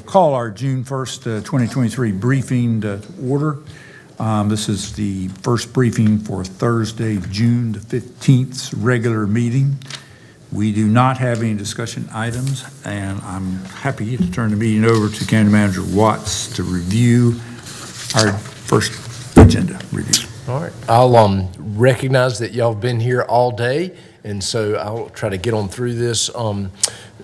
call our June 1st, 2023 briefing to order. This is the first briefing for Thursday, June the 15th, regular meeting. We do not have any discussion items, and I'm happy to turn the meeting over to County Manager Watts to review our first agenda review. All right. I'll recognize that y'all have been here all day, and so I'll try to get on through this.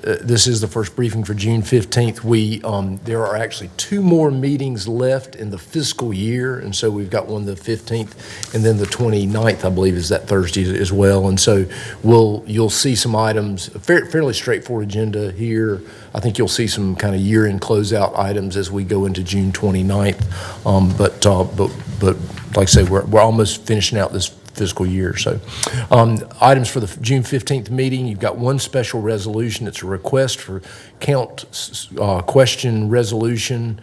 This is the first briefing for June 15th. There are actually 2 more meetings left in the fiscal year, and so we've got one the 15th, and then the 29th, I believe, is that Thursday as well. And so you'll see some items, fairly straightforward agenda here. I think you'll see some kind of year-end closeout items as we go into June 29th. But like I say, we're almost finishing out this fiscal year. So items for the June 15th meeting, you've got one special resolution. It's a request for question resolution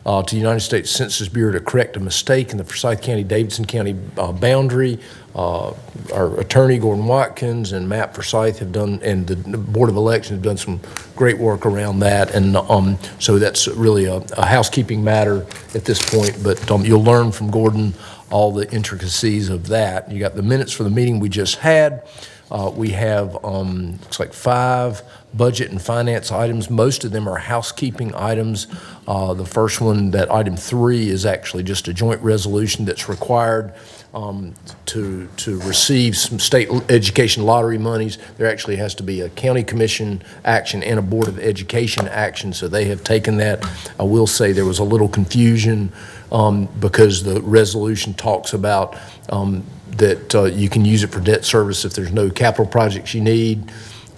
to the United States Census Bureau to correct a mistake in the Forsyth County-Davidson County boundary. Our attorney, Gordon Watkins, and Matt Forsyth have done, and the Board of Elections have done some great work around that. And so that's really a housekeeping matter at this point, but you'll learn from Gordon all the intricacies of that. You got the minutes for the meeting we just had. We have, looks like 5 budget and finance items. Most of them are housekeeping items. The first one, that item 3, is actually just a joint resolution that's required to receive some state education lottery monies. There actually has to be a county commission action and a board of education action, so they have taken that. I will say there was a little confusion because the resolution talks about that you can use it for debt service if there's no capital projects you need.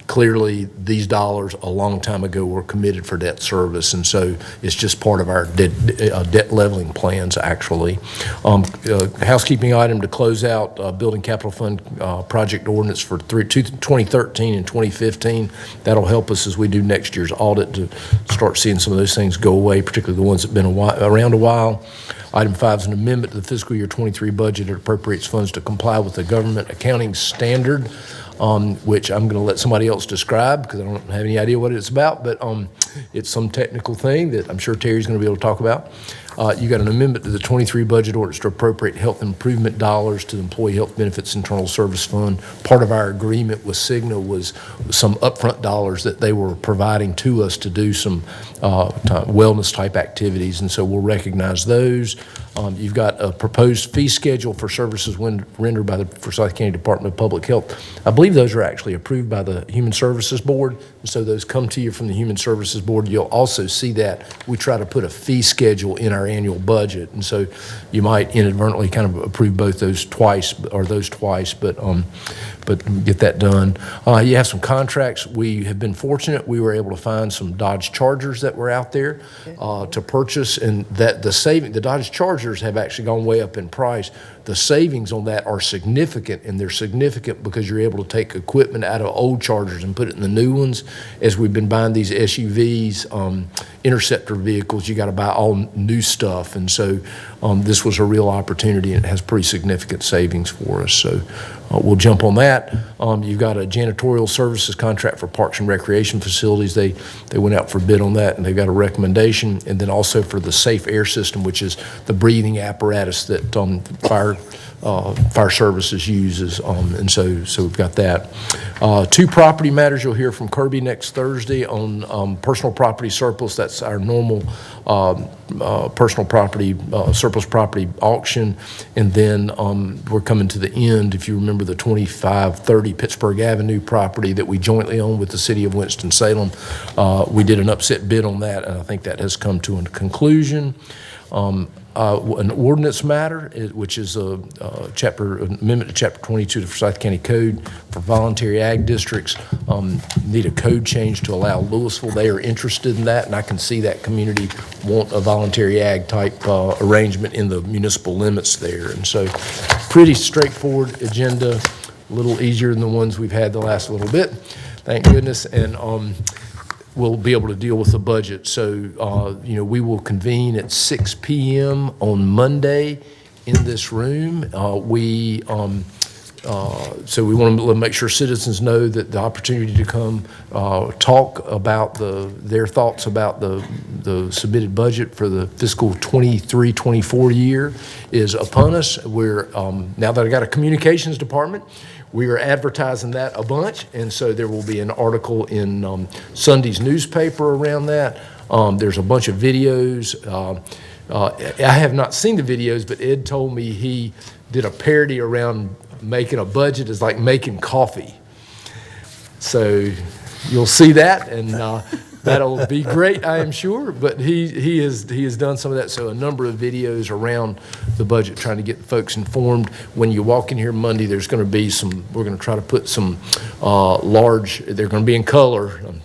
Clearly, these dollars a long time ago were committed for debt service, and so it's just part of our debt leveling plans, actually. Housekeeping item to close out Building Capital Fund project ordinance for 2013 and 2015. That'll help us as we do next year's audit to start seeing some of those things go away, particularly the ones that have been around a while. Item 5 is an amendment to the fiscal year 23 budget that appropriates funds to comply with the government accounting standard, which I'm going to let somebody else describe because I don't have any idea what it's about, but it's some technical thing that I'm sure Terry's going to be able to talk about. You got an amendment to the 23 budget ordinance to appropriate health improvement dollars to the Employee Health Benefits Internal Service Fund. Part of our agreement with Cigna was some upfront dollars that they were providing to us to do some wellness type activities, and so we'll recognize those. You've got a proposed fee schedule for services rendered by the Forsyth County Department of Public Health. I believe those are actually approved by the Human Services Board, and so those come to you from the Human Services Board. You'll also see that we try to put a fee schedule in our annual budget, and so you might inadvertently kind of approve both those twice, but get that done. You have some contracts. We have been fortunate. We were able to find some Dodge Chargers that were out there to purchase, and that the Dodge Chargers have actually gone way up in price. The savings on that are significant, and they're significant because you're able to take equipment out of old Chargers and put it in the new ones. As we've been buying these SUVs, Interceptor vehicles, you got to buy all new stuff, and so this was a real opportunity, and it has pretty significant savings for us. So we'll jump on that. You've got a janitorial services contract for parks and recreation facilities. They went out for bid on that, and they've got a recommendation. And then also for the safe air system, which is the breathing apparatus that fire services uses, and so we've got that. 2 property matters you'll hear from Kirby next Thursday on personal property surplus. That's our normal personal property surplus property auction, and then we're coming to the end. If you remember the 2530 Pittsburgh Avenue property that we jointly own with the city of Winston-Salem, we did an upset bid on that, and I think that has come to a conclusion. An ordinance matter, which is a amendment to Chapter 22 of the Forsyth County Code for voluntary ag districts. Need a code change to allow Louisville. They are interested in that, and I can see that community want a voluntary ag type arrangement in the municipal limits there. And so pretty straightforward agenda, a little easier than the ones we've had the last little bit, thank goodness. And we'll be able to deal with the budget. So, we will convene at 6 p.m. on Monday in this room. So we want to make sure citizens know that the opportunity to come talk about their thoughts about the submitted budget for the fiscal 23-24 year is upon us. We're now that I got a communications department, we are advertising that a bunch, and so there will be an article in Sunday's newspaper around that. There's a bunch of videos. I have not seen the videos, but Ed told me he did a parody around making a budget is like making coffee. So you'll see that, and that'll be great, I am sure. But he has done some of that. So a number of videos around the budget, trying to get folks informed. When you walk in here Monday, there's going to be some. We're going to try to put some large. They're going to be in color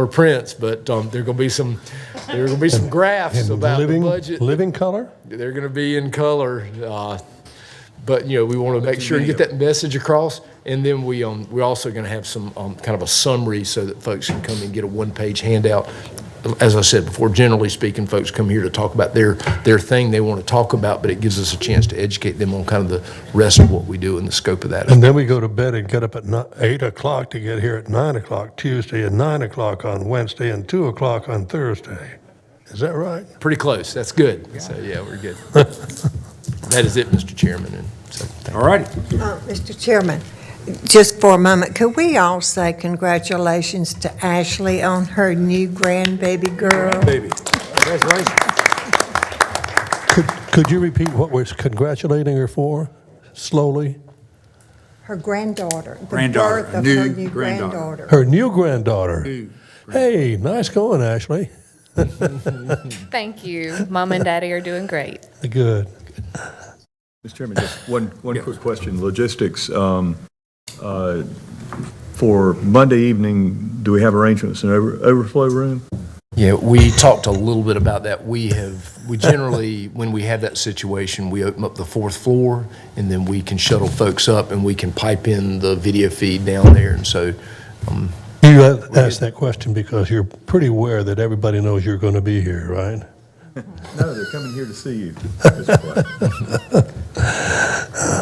prints, but there are going to be some. There are going to be some graphs about the budget. Living color? They're going to be in color. But, you know, we want to make sure to get that message across. And then we're also going to have some kind of a summary so that folks can come and get a one-page handout. As I said before, generally speaking, folks come here to talk about their thing they want to talk about, but it gives us a chance to educate them on kind of the rest of what we do and the scope of that. And then we go to bed and get up at 8 o'clock to get here at 9 o'clock Tuesday and 9 o'clock on Wednesday and 2 o'clock on Thursday. Is that right? Pretty close. That's good. So, yeah, we're good. That is it, Mr. Chairman. And so, All righty. Mr. Chairman, just for a moment, could we all say congratulations to Ashley on her new grandbaby girl? Baby. Congratulations. Could you repeat what we're congratulating her for, slowly? Her granddaughter. Granddaughter, The birth of new her new granddaughter. granddaughter. Her new granddaughter. Hey, nice going, Ashley. Thank you. Mom and Daddy are doing great. Good. Mr. Chairman, just one quick question. Logistics, for Monday evening, do we have arrangements in overflow room? Yeah, we talked a little bit about that. We generally, when we have that situation, we open up the fourth floor, and then we can shuttle folks up, and we can pipe in the video feed down there. And so, You asked that question because you're pretty aware that everybody knows you're going to be here, right? No, they're coming here to see you.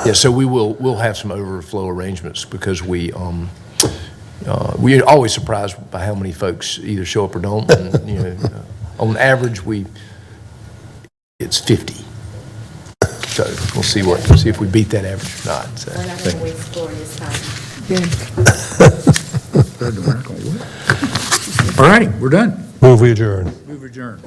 yeah, so we'll have some overflow arrangements because we're always surprised by how many folks either show up or don't. And, you know, on average, it's 50. So we'll see if we beat that average or not. So. We're not going to waste glorious time. All righty, we're done. Move we adjourn. Move adjourned.